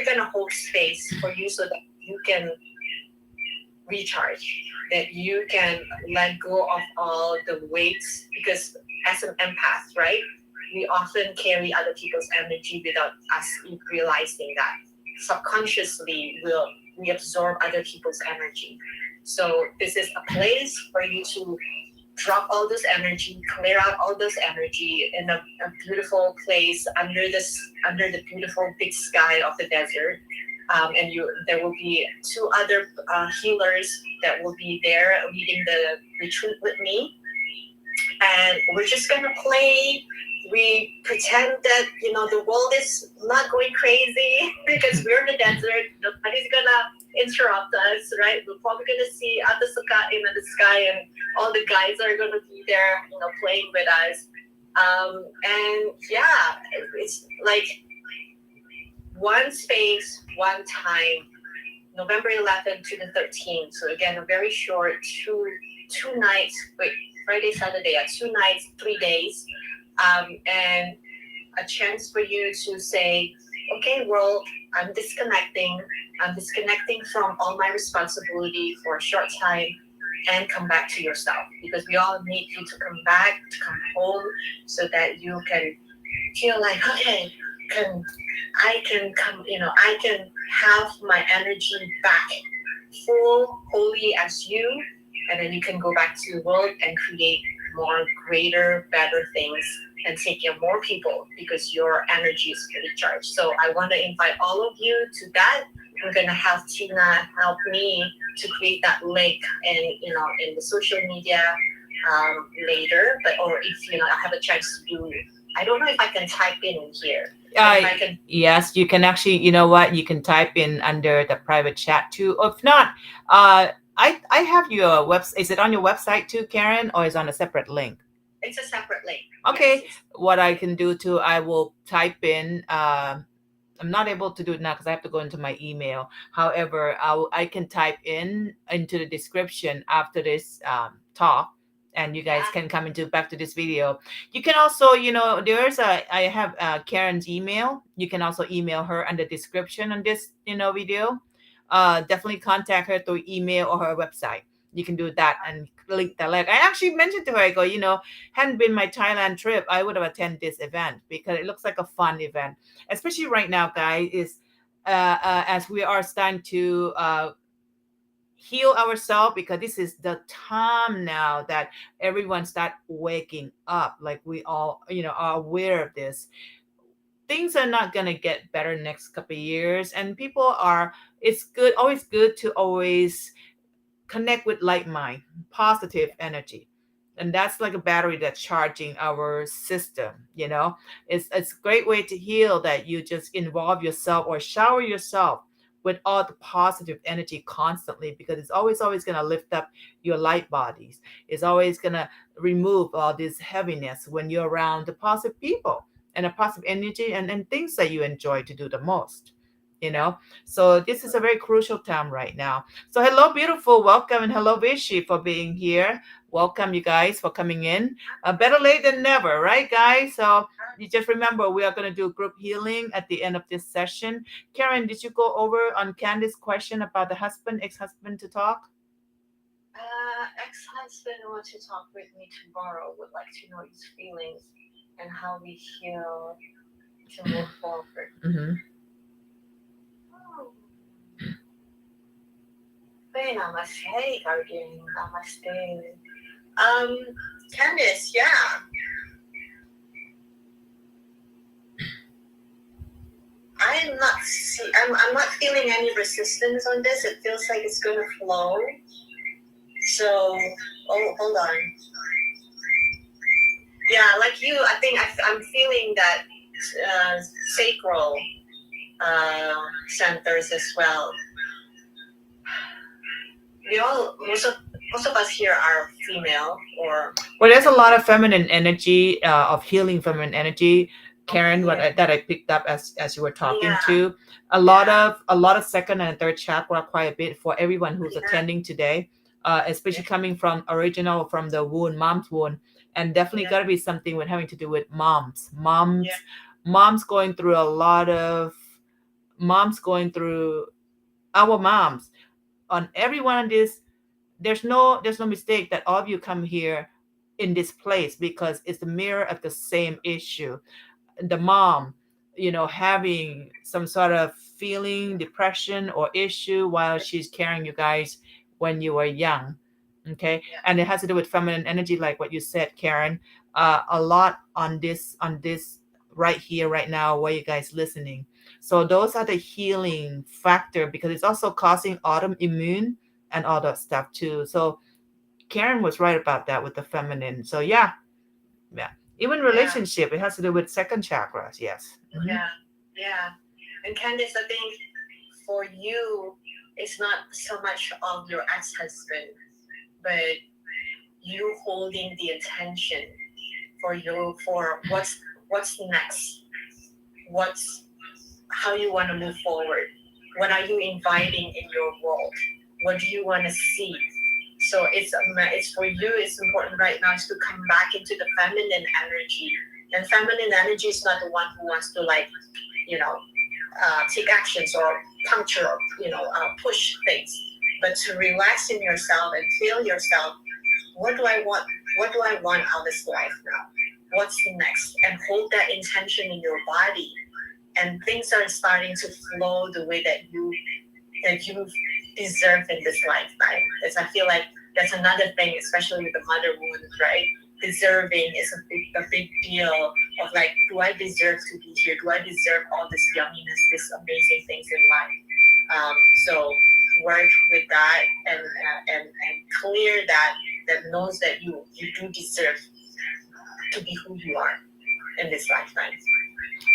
going to hold space for you so that you can recharge, that you can let go of all the weights, because as an empath, right, we often carry other people's energy without us realizing that. Subconsciously, we absorb other people's energy. So this is a place for you to drop all this energy, clear out all this energy in a beautiful place under the beautiful big sky of the desert. And there will be two other healers that will be there leading the retreat with me, and we're just gonna play. We pretend that the world is not going crazy because we're in the desert. Nobody's gonna interrupt us, right? We're probably gonna see other sky in the sky, and all the guys are gonna be there, playing with us. And yeah, it's like one space, one time, November 11th to the 13th. So again, a very short two nights. Wait, Friday, Saturday, 2 nights, 3 days, and a chance for you to say, okay, world, I'm disconnecting. I'm disconnecting from all my responsibility for a short time and come back to yourself, because we all need you to come back, to come home, so that you can feel like, okay, I can come, I can have my energy back full, holy as you, and then you can go back to the world and create more, greater, better things and take care of more people, because your energy is fully charged. So I want to invite all of you to that. I'm gonna have Tina help me to create that link in the social media later. But or if I have a chance to do, I don't know if I can type in here. I can. Yes, you can actually, you know what, you can type in under the private chat too. Or if not, I have your website. Is it on your website too, Karen, or is it on a separate link? It's a separate link. Okay, Yes. what I can do too, I will type in. I'm not able to do it now because I have to go into my email. However, I can type in into the description after this talk, and you guys Yeah. can come into back to this video. You can also, I have Karen's email. You can also email her on the description on this, video. Definitely contact her through email or her website. You can do that and link the link. I actually mentioned to her, I go, hadn't been my Thailand trip, I would have attended this event because it looks like a fun event, especially right now, guys, is as we are starting to heal ourselves, because this is the time now that everyone start waking up, like we all are aware of this. Things are not going to get better next couple of years, and people are, it's good, always good to always connect with light mind, positive energy. And that's like a battery that's charging our system, it's a great way to heal, that you just involve yourself or shower yourself with all the positive energy constantly, because it's always going to lift up your light bodies. It's always going to remove all this heaviness when you're around the positive people and a positive energy, and things that you enjoy to do the most, so this is a very crucial time right now. So hello, beautiful, welcome, and hello, Vichy, for being here. Welcome, you guys, for coming in. Better late than never, right, guys? So you just remember, we are going to do group healing at the end of this session. Karen, did you go over on Candice's question about the husband, ex-husband to talk? Ex-husband wants to talk with me tomorrow. Would like to know his feelings and how we heal to move forward. Mm-hmm. Namaste, Guardian. Namaste. Candice, yeah. I'm not feeling any resistance on this. It feels like it's gonna flow. So, hold on. Yeah, like you, I think I'm feeling that sacral centers as well. Most of us here are female, or well, there's a lot of feminine energy, of healing feminine energy, Karen. That I picked up as you were talking to a lot of second and third chakra, quite a bit for everyone who's attending today, especially coming from original from the wound, mom's wound, and definitely got to be something with having to do with moms going through a lot of our moms on everyone on this. There's no mistake that all of you come here in this place because it's the mirror of the same issue. The mom, having some sort of feeling, depression, or issue while she's carrying you guys when you were young. Okay. Yeah. And it has to do with feminine energy, like what you said, Karen. A lot on this right here, right now, where you guys listening. So those are the healing factor because it's also causing autoimmune and all that stuff too. So Karen was right about that with the feminine. So yeah, yeah. Even Yeah. relationship, it has to do with second chakras. Yes. Mhm. Yeah. Yeah. And Candice, I think for you, it's not so much of your ex-husband, but you holding the attention for you for what's next, what's how you want to move forward, what are you inviting in your world, what do you want to see. So it's for you, it's important right now is to come back into the feminine energy. And feminine energy is not the one who wants to you know take actions or puncture or push things, but to relax in yourself and feel yourself. What do I want? What do I want out of this life now? What's next? And hold that intention in your body, and things are starting to flow the way that you deserve in this lifetime. Because I feel like that's another thing, especially with the mother wound, right? Deserving is a big deal of like, do I deserve to be here? Do I deserve all this yumminess, this amazing things in life? So work with that and clear that knows that you do deserve to be who you are in this lifetime.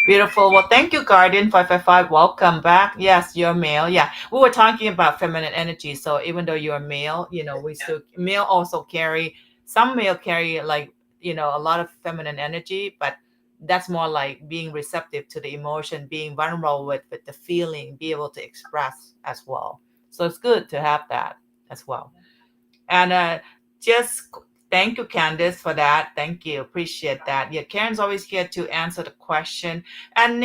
Beautiful. Well, thank you, Guardian 555. Welcome back. Yes, you're male. Yeah, we were talking about feminine energy. So even though you're male, we still male also carry some male carry like a lot of feminine energy, but that's more like being receptive to the emotion, being vulnerable with the feeling, be able to express as well. So it's good to have that as well. And just thank you, Candice, for that. Thank you. Appreciate that. Yeah, Karen's always here to answer the question. And,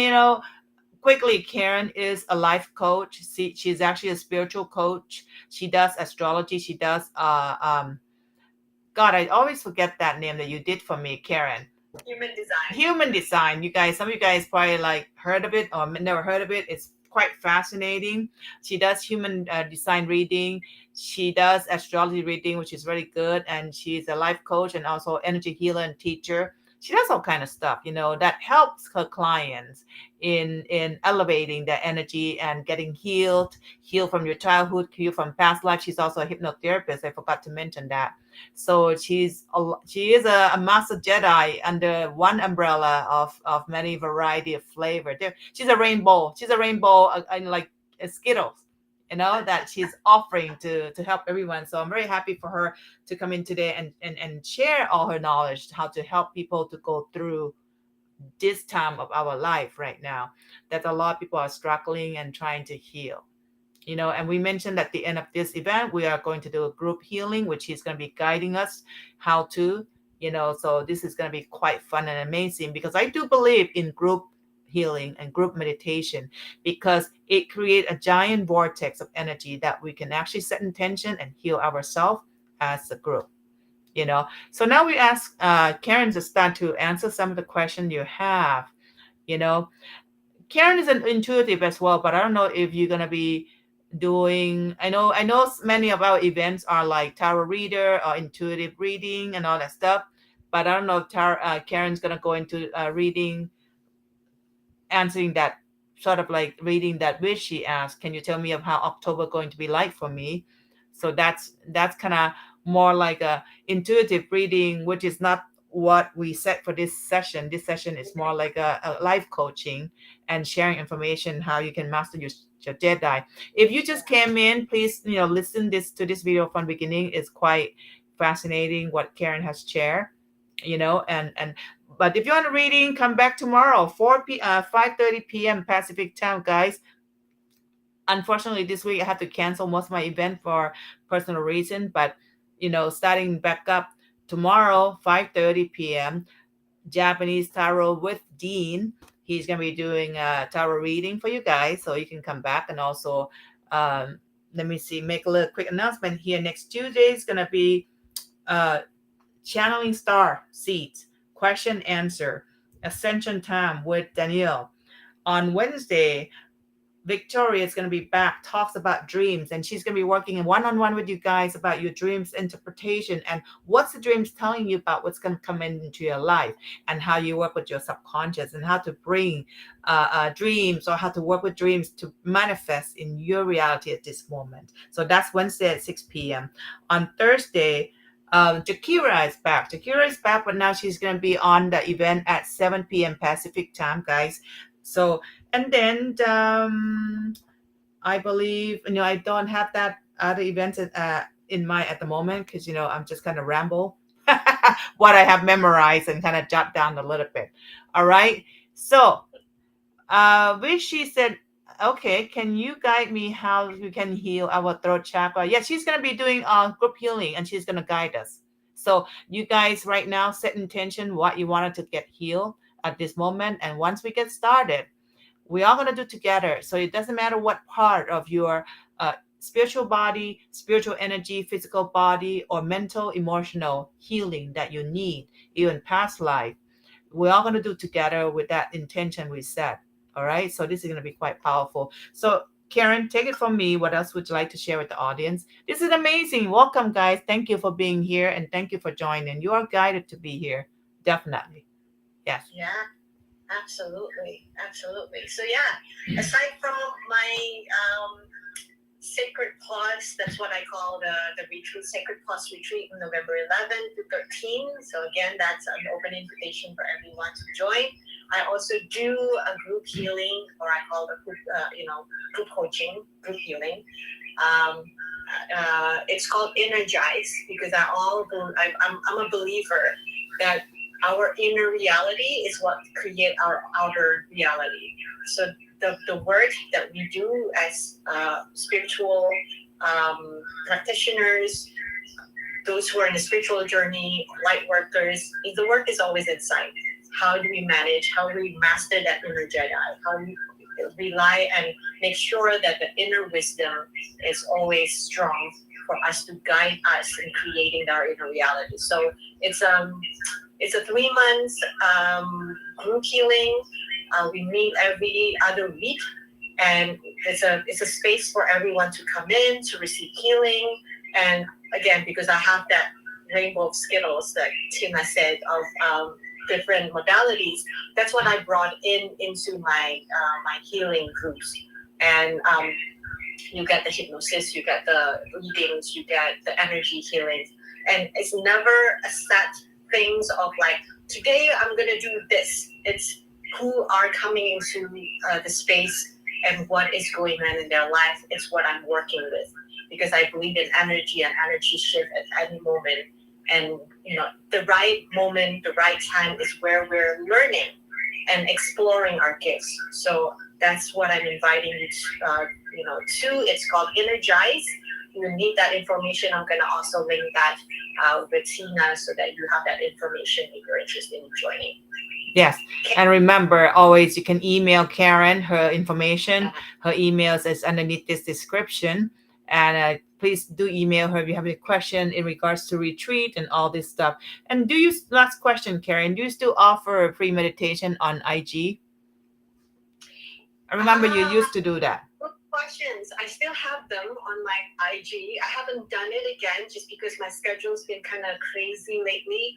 quickly, Karen is a life coach. She's actually a spiritual coach. She does astrology. She does, God, I always forget that name that you did for me, Karen. Human design. Human design. You guys, some of you guys probably like heard of it or never heard of it. It's quite fascinating. She does human design reading. She does astrology reading, which is really good. And she's a life coach and also energy healer and teacher. She does all kind of stuff, that helps her clients in elevating their energy and getting healed from your childhood, healed from past life. She's also a hypnotherapist. I forgot to mention that. So she is a master Jedi under one umbrella of many variety of flavor. She's a rainbow. She's a rainbow, like Skittles, that she's offering to help everyone. So I'm very happy for her to come in today and share all her knowledge, how to help people to go through this time of our life right now, that a lot of people are struggling and trying to heal. And we mentioned at the end of this event, we are going to do a group healing, which he's going to be guiding us how to, so this is going to be quite fun and amazing because I do believe in group healing and group meditation because it creates a giant vortex of energy that we can actually set intention and heal ourselves as a group. So now we ask Karen to start to answer some of the questions you have. Karen is an intuitive as well, but I don't know if you're gonna be doing. I know many of our events are like tarot reader or intuitive reading and all that stuff, but I don't know if Karen's gonna go into reading, answering that sort of like reading that wish she asked. Can you tell me of how October going to be like for me? So that's kind of more like a intuitive reading, which is not what we set for this session. This session is more like a life coaching and sharing information how you can master your Jedi. If you just came in, please listen to this video from the beginning. It's quite fascinating what Karen has shared. And but if you want a reading, come back tomorrow, 5:30 p.m. Pacific time, guys. Unfortunately, this week I had to cancel most of my event for personal reason, but starting back up tomorrow, 5:30 p.m. Japanese tarot with Dean. He's gonna be doing a tarot reading for you guys, so you can come back and also let me see, make a little quick announcement here. Next Tuesday is gonna be Channeling Star Seeds, question answer, Ascension Time with Danielle. On Wednesday, Victoria is going to be back, talks about dreams, and she's going to be working one on one with you guys about your dreams interpretation and what's the dreams telling you about what's going to come into your life and how you work with your subconscious and how to bring dreams or how to work with dreams to manifest in your reality at this moment. So that's Wednesday at 6 p.m. On Thursday, Jakira is back. Jakira is back, but now she's going to be on the event at 7 p.m. Pacific time, guys. So and then I believe I don't have that other event in mind at the moment because I'm just kind of ramble what I have memorized and kind of jot down a little bit. All right. So which she said, okay, can you guide me how we can heal our throat chakra? Yeah, she's gonna be doing group healing and she's gonna guide us. So you guys right now set intention what you wanted to get healed at this moment, and once we get started we are going to do together. So it doesn't matter what part of your spiritual body, spiritual energy, physical body, or mental, emotional healing that you need, even past life. We're all going to do together with that intention we set. All right. So this is going to be quite powerful. So Karen, take it from me. What else would you like to share with the audience? This is amazing. Welcome, guys. Thank you for being here and thank you for joining. You are guided to be here. Definitely. Yes. Yeah, absolutely, absolutely. So yeah, aside from my sacred pause, that's what I call the retreat, sacred pause retreat on November 11th to 13th. So again, that's an open invitation for everyone to join. I also do a group healing, or I call it group, group coaching, group healing. It's called inner-jedi because I'm a believer that our inner reality is what create our outer reality. So the work that we do as spiritual practitioners, those who are in the spiritual journey, light workers, the work is always inside. How do we manage? How do we master that inner Jedi? How do we rely and make sure that the inner wisdom is always strong for us to guide us in creating our inner reality? So it's a 3 months group healing. We meet every other week, and it's a space for everyone to come in to receive healing. And again, because I have that rainbow of Skittles that Tina said of different modalities, that's what I brought into my my healing groups. And you get the hypnosis, you get the readings, you get the energy healings, and it's never a set things of like, today I'm going to do this. It's who are coming into the space and what is going on in their life. It's what I'm working with, because I believe in energy and energy shift at any moment. And the right moment, the right time is where we're learning and exploring our gifts. So that's what I'm inviting you to. It's called Energize. You need that information. I'm going to also link that with Tina so that you have that information if you're interested in joining. Yes. And remember, always you can email Karen her information. Her emails is underneath this description. And please do email her if you have any question in regards to retreat and all this stuff. And last question, Karen, do you still offer free meditation on IG? I remember you used to do that. Good questions. I still have them on my IG. I haven't done it again just because my schedule's been kind of crazy lately.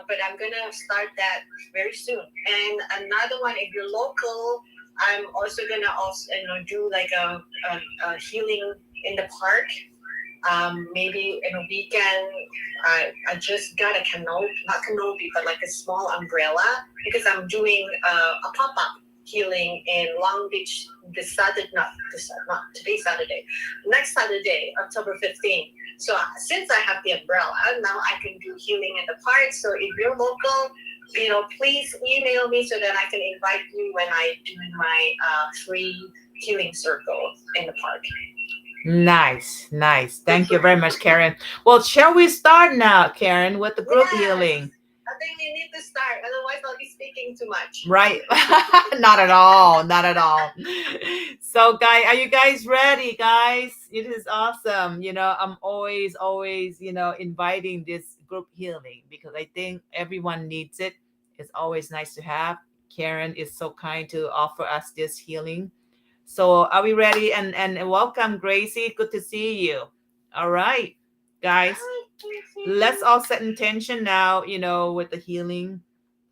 But I'm gonna start that very soon. And another one, if you're local, I'm also gonna do like a healing in the park. Maybe in a weekend. I just got a not canopy, but like a small umbrella, because I'm doing a pop-up healing in Long Beach this Saturday, not today Saturday, next Saturday, October 15th. So since I have the umbrella, now I can do healing in the park. So if you're local, please email me so that I can invite you when I do my free healing circle in the park. Nice. Thank you very much, Karen. Well, shall we start now, Karen, with the group healing? I think we need to start, otherwise I'll be speaking too much. Right. Not at all. Not at all. So, guys, are you guys ready, guys? It is awesome. I'm always, inviting this group healing because I think everyone needs it. It's always nice to have. Karen is so kind to offer us this healing. So, are we ready? And welcome, Gracie. Good to see you. All right, guys. Let's all set intention now, with the healing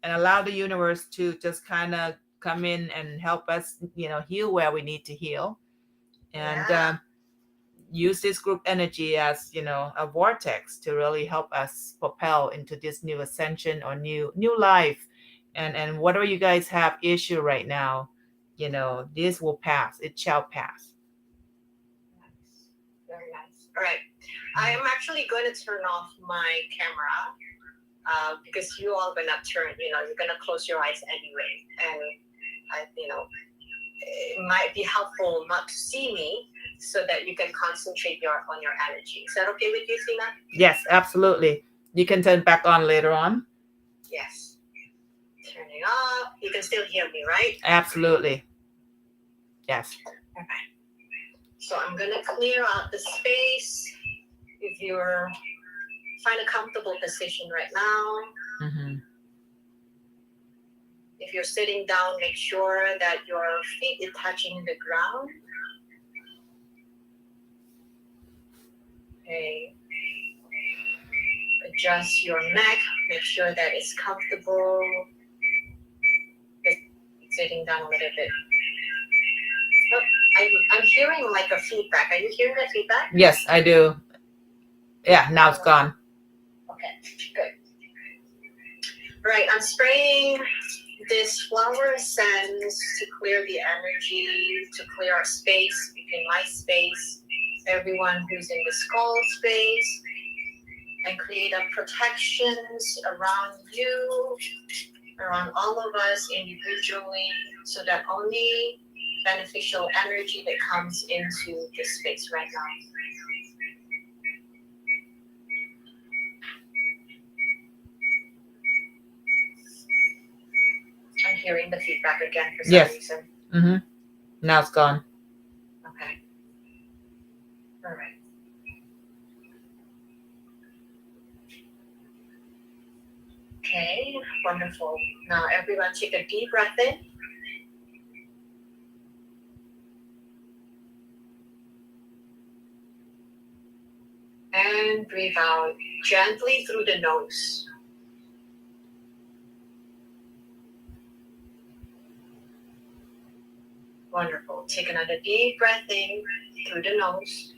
and allow the universe to just kind of come in and help us, heal where we need to heal. And use this group energy as, a vortex to really help us propel into this new ascension or new life. And whatever you guys have issue right now, this will pass. It shall pass. Nice. Very nice. All right. I am actually going to turn off my camera because you all gonna turn. You're gonna close your eyes anyway, and it might be helpful not to see me so that you can concentrate on your energy. Is that okay with you, Sina? Yes, absolutely. You can turn back on later on. Yes. Turning off. You can still hear me, right? Absolutely. Yes. Okay. So I'm gonna clear out the space. If you're find a comfortable position right now. Mm-hmm. If you're sitting down, make sure that your feet is touching the ground. Okay. Adjust your neck. Make sure that it's comfortable. Just sitting down a little bit. Oh, I'm hearing like a feedback. Are you hearing the feedback? Yes, I do. Yeah, now it's gone. Okay, good. Right, I'm spraying this flower essence to clear the energy, to clear our space between my space, everyone who's in the skull space, and create a protections around you, around all of us individually, so that only beneficial energy that comes into this space right now. I'm hearing the feedback again for some reason. Mm-hmm. Now it's gone. Okay. All right. Okay, wonderful. Now everyone take a deep breath in. And breathe out gently through the nose. Wonderful. Take another deep breath in through the nose.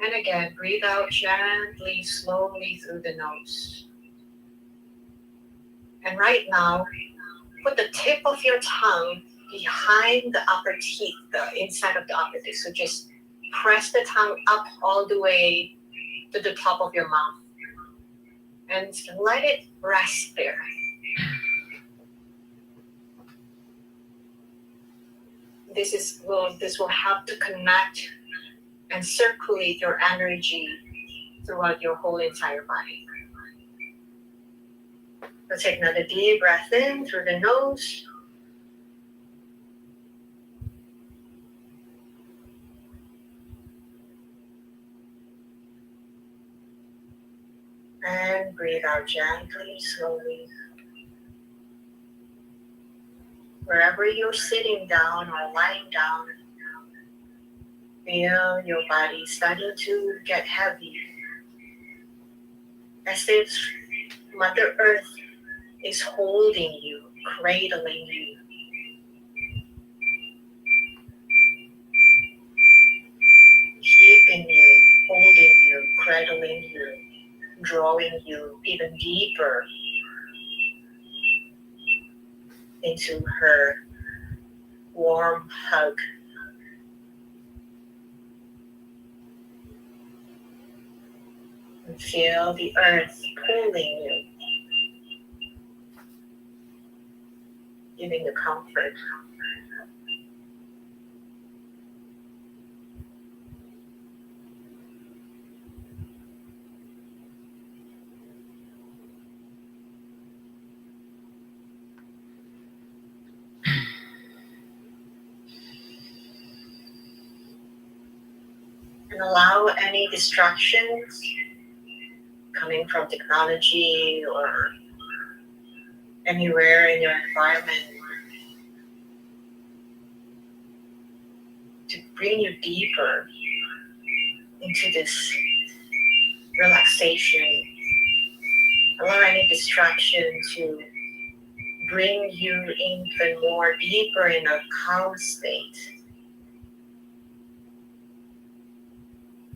And again, breathe out gently, slowly through the nose. And right now, put the tip of your tongue behind the upper teeth, the inside of the upper teeth. So just press the tongue up all the way to the top of your mouth. And let it rest there. This will help to connect and circulate your energy throughout your whole entire body. So take another deep breath in through the nose. And breathe out gently, slowly. Wherever you're sitting down or lying down, feel your body starting to get heavy. As if Mother Earth is holding you, cradling you. Keeping you, holding you, cradling you, drawing you even deeper into her warm hug. And feel the earth pulling you, giving you comfort. And allow any distractions coming from technology or anywhere in your environment to bring you deeper into this relaxation. Allow any distraction to bring you even more deeper in a calm state.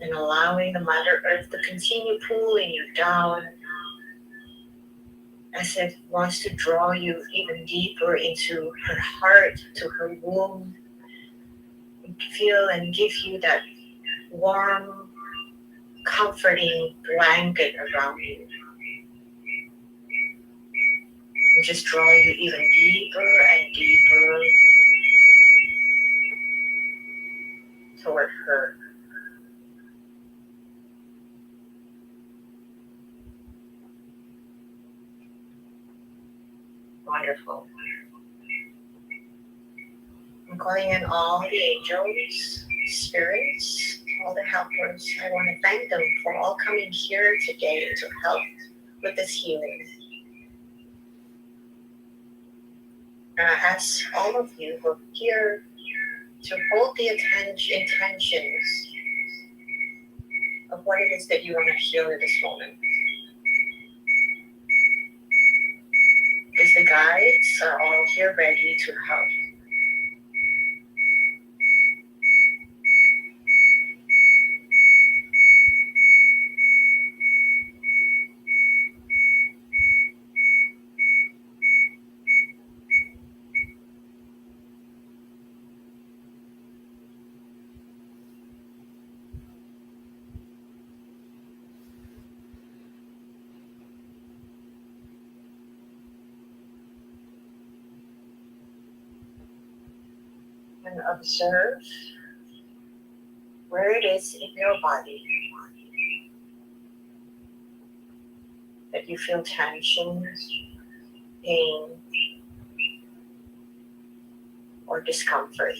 And allowing the Mother Earth to continue pulling you down as it wants to draw you even deeper into her heart, to her womb. Feel and give you that warm, comforting blanket around you. And just draw you even deeper and deeper toward her. Wonderful. I'm calling in all the angels, spirits, all the helpers. I want to thank them for all coming here today to help with this healing. Ask all of you who are here to hold the intentions of what it is that you want to heal in this moment. Because the guides are all here ready to help. And observe where it is in your body that you feel tension, pain, or discomfort.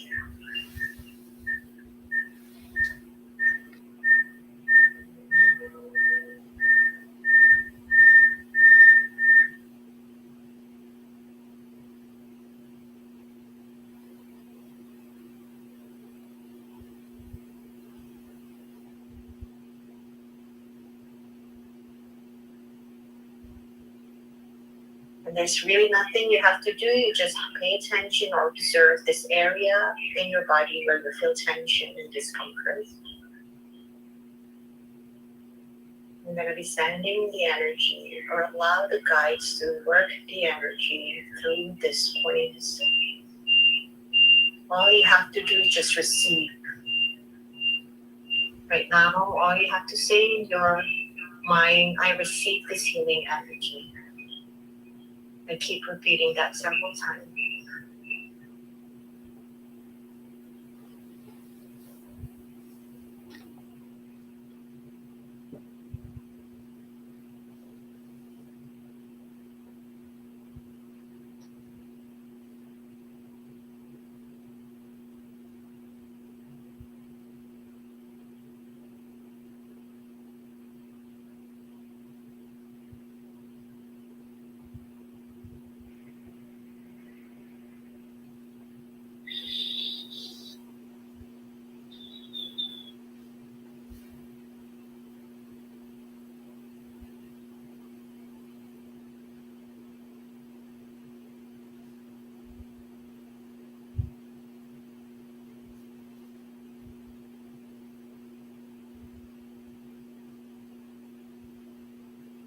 And there's really nothing you have to do. You just pay attention or observe this area in your body where you feel tension and discomfort. I'm going to be sending the energy or allow the guides to work the energy through this point. All you have to do is just receive. Right now, all you have to say in your mind, I receive this healing energy. And keep repeating that several times.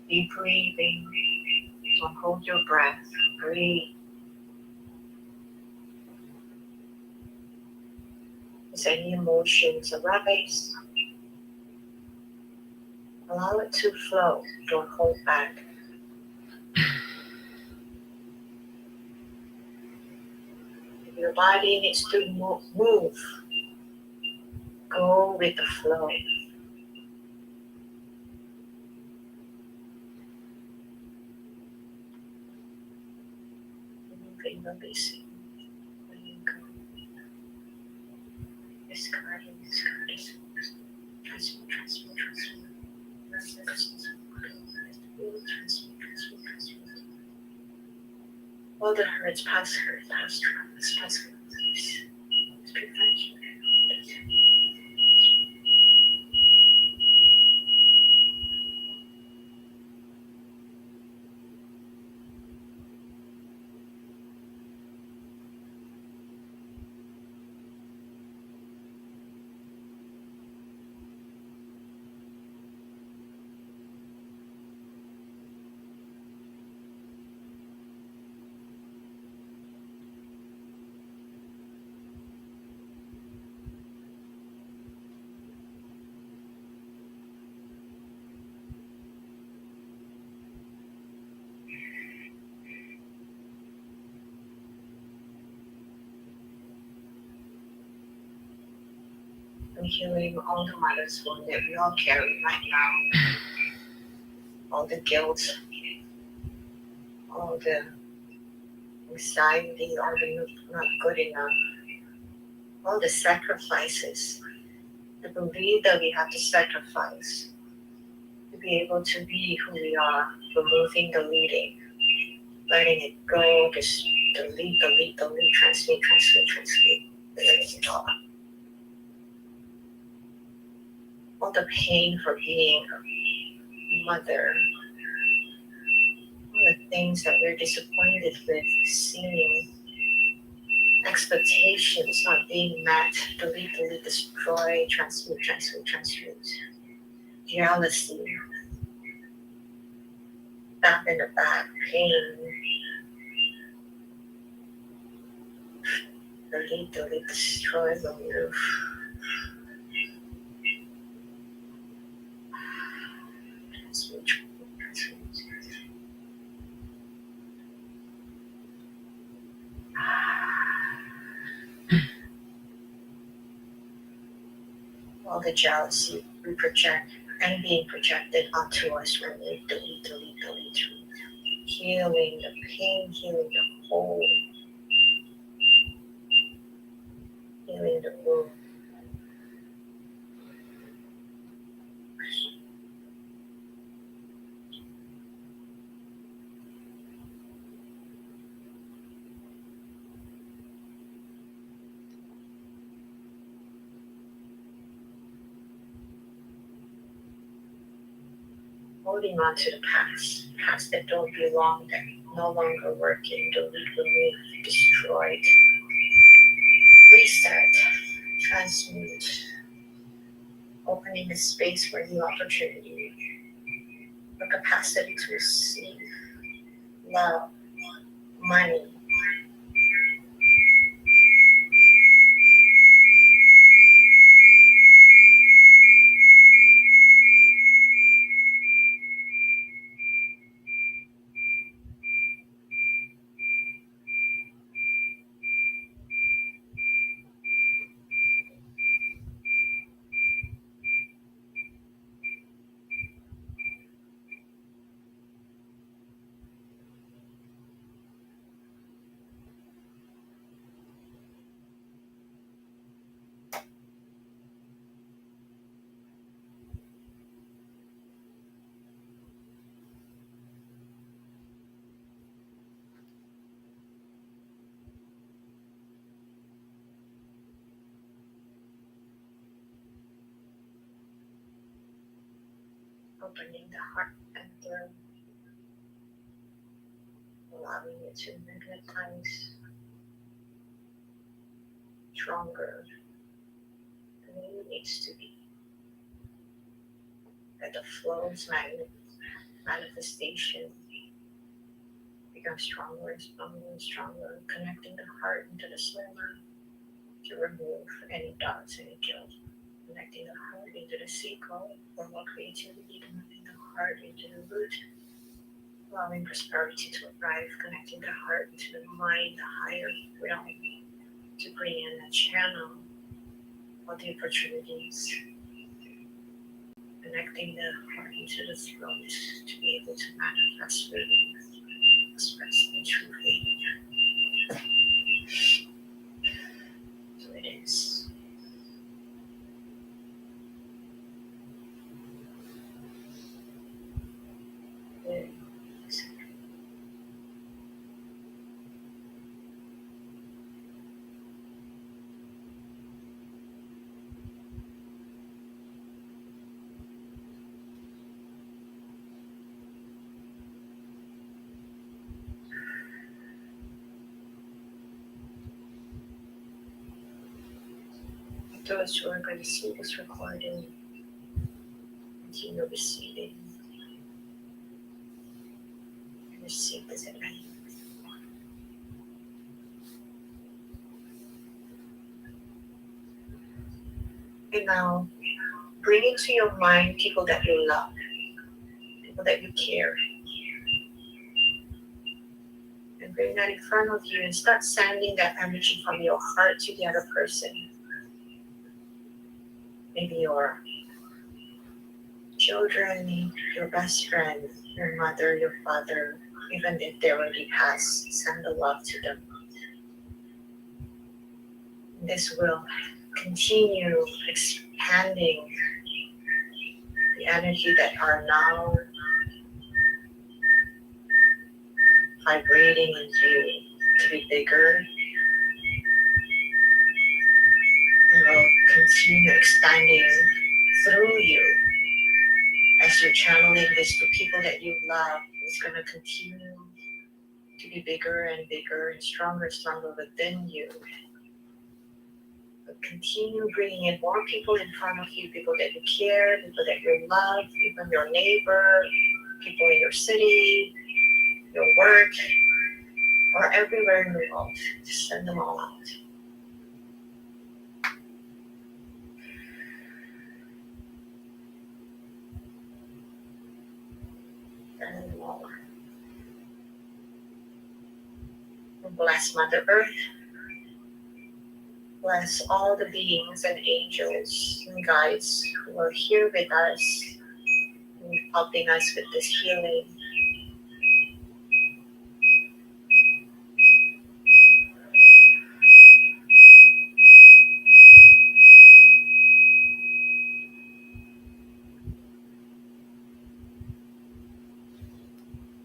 Deep breathing. Don't hold your breath. Breathe. If any emotions arise, allow it to flow. Don't hold back. If your body needs to move, go with the flow. Releasing. Letting go. Discarding. All the hurts, past traumas, past wounds. Perfection. I'm healing all the mother's wound that we all carry right now. All the guilt, all the anxiety, all the not good enough, all the sacrifices, the belief that we have to sacrifice to be able to be who we are, removing, deleting, letting it go, just delete, transmute, letting it all. All the pain for being a mother, all the things that we're disappointed with, seeing expectations not being met, delete, destroy, transmute, jealousy, back in the back, pain, delete, destroy, remove. All the jealousy we project and being projected onto us, remove, delete. Healing the pain, healing the hole, healing the wound. Holding on to the past that don't belong there, no longer working, delete, remove, destroyed, reset, transmute, opening the space for new opportunity, the capacity to receive love, money, opening the heart and throat, allowing it to magnetize stronger than it needs to be. That the flow's manifestation becomes stronger and stronger, connecting the heart into the center to remove any doubts, any guilt, connecting the heart into the sacral for more creativity, connecting the heart into the root, allowing prosperity to arrive, connecting the heart into the mind, the higher realm, to bring in a channel of the opportunities, connecting the heart into the throat to be able to manifest freely, expressing truly. So it is. It is. Those who are going to see this recording, continue receiving and receive this advice. And now, bring into your mind people that you love, people that you care, and bring that in front of you and start sending that energy from your heart to the other person. Maybe your children, your best friend, your mother, your father, even if they already passed, send the love to them. This will continue expanding the energy that are now vibrating into you to be bigger, and will continue expanding through you as you're channeling this to people that you love. It's going to continue to be bigger and bigger and stronger within you. But continue bringing in more people in front of you, people that you care, people that you love, even your neighbor, people in your city, your work, or everywhere in the world. Just send them all out. Send them all out. And bless Mother Earth. Bless all the beings and angels and guides who are here with us and helping us with this healing.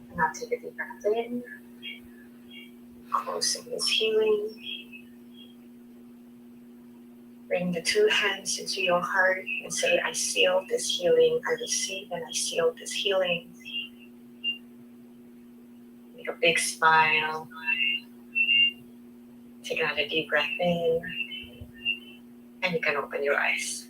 And now take a deep breath in, closing this healing. Bring the two hands into your heart and say, I seal this healing. I receive and I seal this healing. Make a big smile. Take another deep breath in. And you can open your eyes.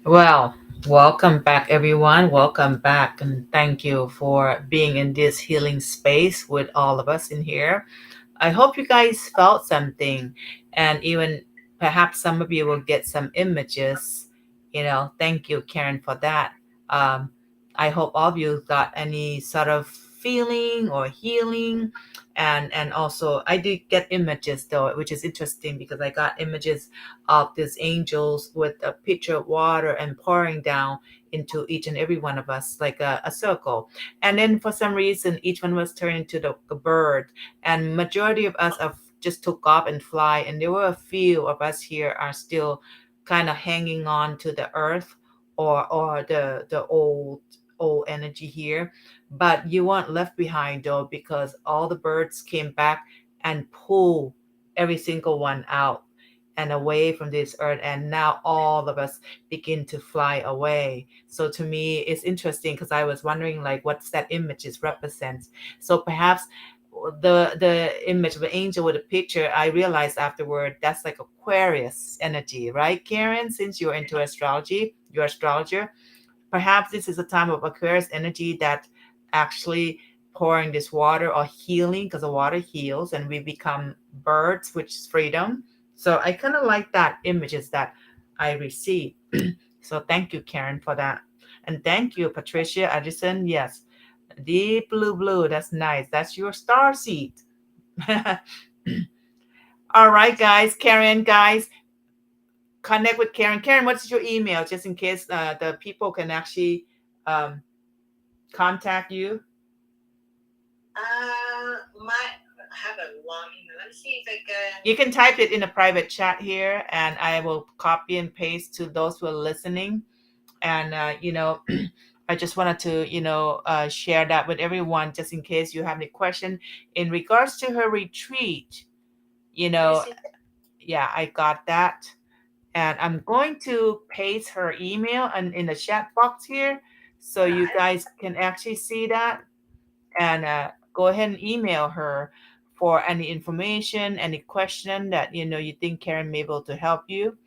Well, welcome back, everyone. Welcome back, and thank you for being in this healing space with all of us in here. I hope you guys felt something, and even perhaps some of you will get some images. Thank you, Karen, for that. Um, I hope all of you got any sort of feeling or healing, and also I did get images though, which is interesting because I got images of these angels with a pitcher of water and pouring down into each and every one of us like a circle, and then for some reason each one was turned into the bird, and majority of us have just took off and fly, and there were a few of us here are still kind of hanging on to the earth or the old energy here, but you weren't left behind though, because all the birds came back and pulled every single one out and away from this earth, and now all of us begin to fly away. So to me it's interesting because I was wondering like what's that image is represents. So perhaps the image of an angel with a picture, I realized afterward that's like Aquarius energy, right, Karen? Since you're into astrology, you're astrologer, perhaps this is a time of Aquarius energy that actually pouring this water or healing, because the water heals and we become birds, which is freedom. So I kind of like that images that I received. So thank you, Karen, for that. And thank you, Patricia Addison. Yes, deep blue, that's nice. That's your star seed. All right, guys. Karen, guys, connect with Karen. Karen, what's your email, just in case the people can actually um, contact you? I have a long email. Let me see if I can. You can type it in a private chat here, and I will copy and paste to those who are listening. And I just wanted to share that with everyone, just in case you have any question in regards to her retreat. You know, yeah, I got that. And I'm going to paste her email and in the chat box here, so you guys can actually see that, and go ahead and email her for any information, any question that you think Karen may be able to help you.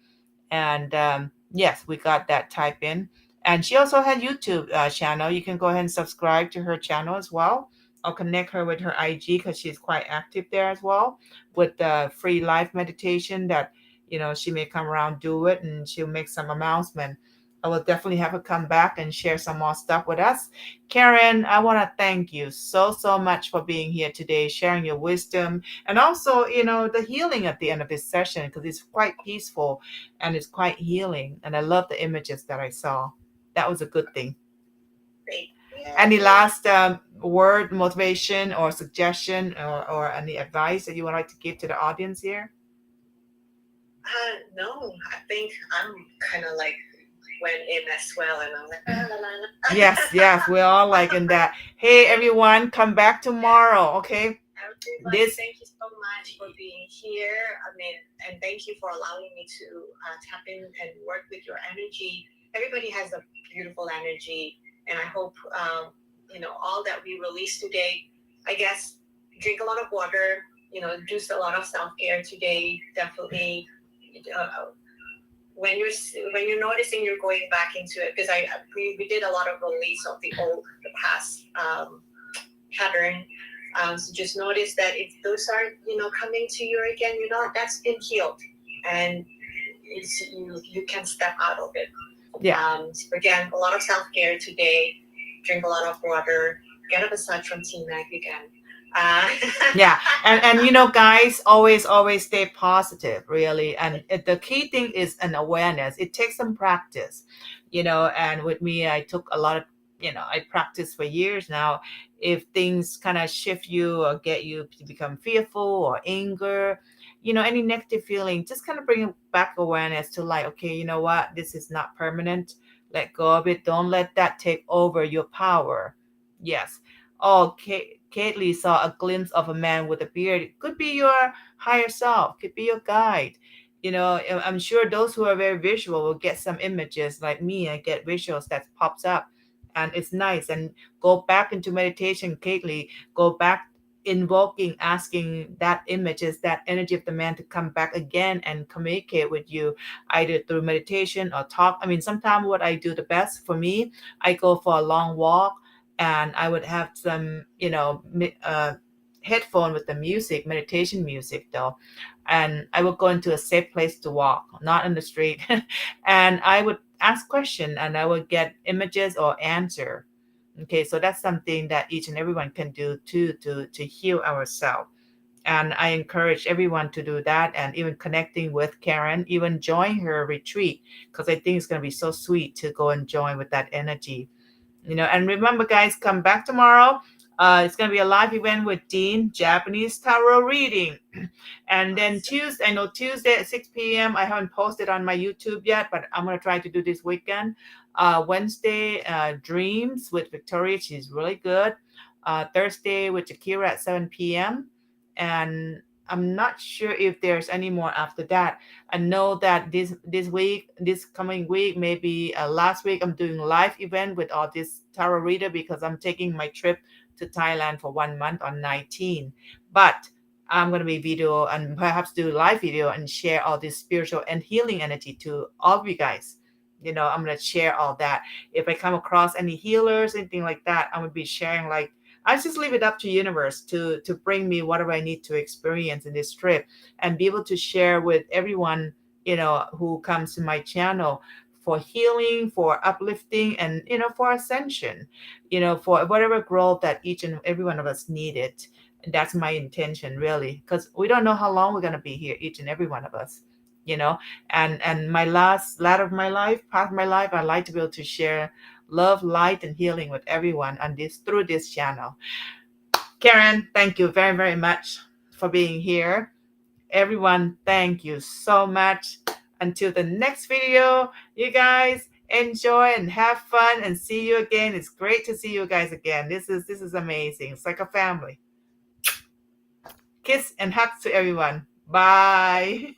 And yes, we got that type in. And she also had YouTube channel. You can go ahead and subscribe to her channel as well. I'll connect her with her IG because she's quite active there as well with the free live meditation that she may come around do it, and she'll make some announcement. I will definitely have her come back and share some more stuff with us. Karen, I want to thank you so much for being here today, sharing your wisdom, and also the healing at the end of this session, because it's quite peaceful and it's quite healing. And I love the images that I saw. That was a good thing. Great. Any last word, motivation, or suggestion, or any advice that you would like to give to the audience here? No, I think I'm kind of like went in as well, and I'm like, la, la, la. Yes, we're all like in that. Hey, everyone, come back tomorrow, okay? Everybody, thank you so much for being here. I mean, and thank you for allowing me to tap in and work with your energy. Everybody has a beautiful energy, and I hope all that we release today. I guess drink a lot of water. Do a lot of self care today. Definitely. When you're noticing you're going back into it, because we did a lot of release of the past pattern. So just notice that if those are coming to you again, that's been healed, and you can step out of it. Yeah. Again, a lot of self care today. Drink a lot of water. Get a massage from Team Mag again. Yeah, and guys, always stay positive, really. And the key thing is an awareness. It takes some practice, and with me, I took a lot of, I practiced for years now. If things kind of shift you or get you to become fearful or anger, any negative feeling, just kind of bring back awareness to, like, okay, you know what, this is not permanent. Let go of it. Don't let that take over your power. Yes. Oh, Kaylee saw a glimpse of a man with a beard. It could be your higher self, could be your guide. I'm sure those who are very visual will get some images. Like me, I get visuals that pops up, and it's nice. And go back into meditation, Kaylee. Go back invoking, asking that images, that energy of the man to come back again and communicate with you, either through meditation or talk. I mean, sometimes what I do the best for me, I go for a long walk, and I would have some, headphone with the music, meditation music though, and I would go into a safe place to walk, not in the street, and I would ask question, and I would get images or answer. Okay, so that's something that each and everyone can do too, to heal ourselves. And I encourage everyone to do that, and even connecting with Karen, even join her retreat, because I think it's going to be so sweet to go and join with that energy. And remember, guys, come back tomorrow. It's going to be a live event with Dean, Japanese tarot reading. And then Tuesday, I know Tuesday at 6 p.m. I haven't posted on my YouTube yet, but I'm going to try to do this weekend. Wednesday, Dreams with Victoria. She's really good. Thursday with Akira at 7 p.m. And I'm not sure if there's any more after that. I know that this coming week, maybe last week, I'm doing a live event with all this tarot reader, because I'm taking my trip to Thailand for 1 month on 19. But I'm going to be video and perhaps do live video and share all this spiritual and healing energy to all of you guys. I'm going to share all that. If I come across any healers, anything like that, I'm going to be sharing, like, I just leave it up to universe to bring me whatever I need to experience in this trip, and be able to share with everyone, who comes to my channel, for healing, for uplifting, and, for ascension, for whatever growth that each and every one of us needed. That's my intention, really, because we don't know how long we're going to be here, each and every one of us, and my last part of my life, I like to be able to share love, light, and healing with everyone on this, through this channel. Karen, thank you very, very much for being here. Everyone, thank you so much. Until the next video, you guys enjoy and have fun, and see you again. It's great to see you guys again. This is amazing. It's like a family. Kiss and hugs to everyone. Bye.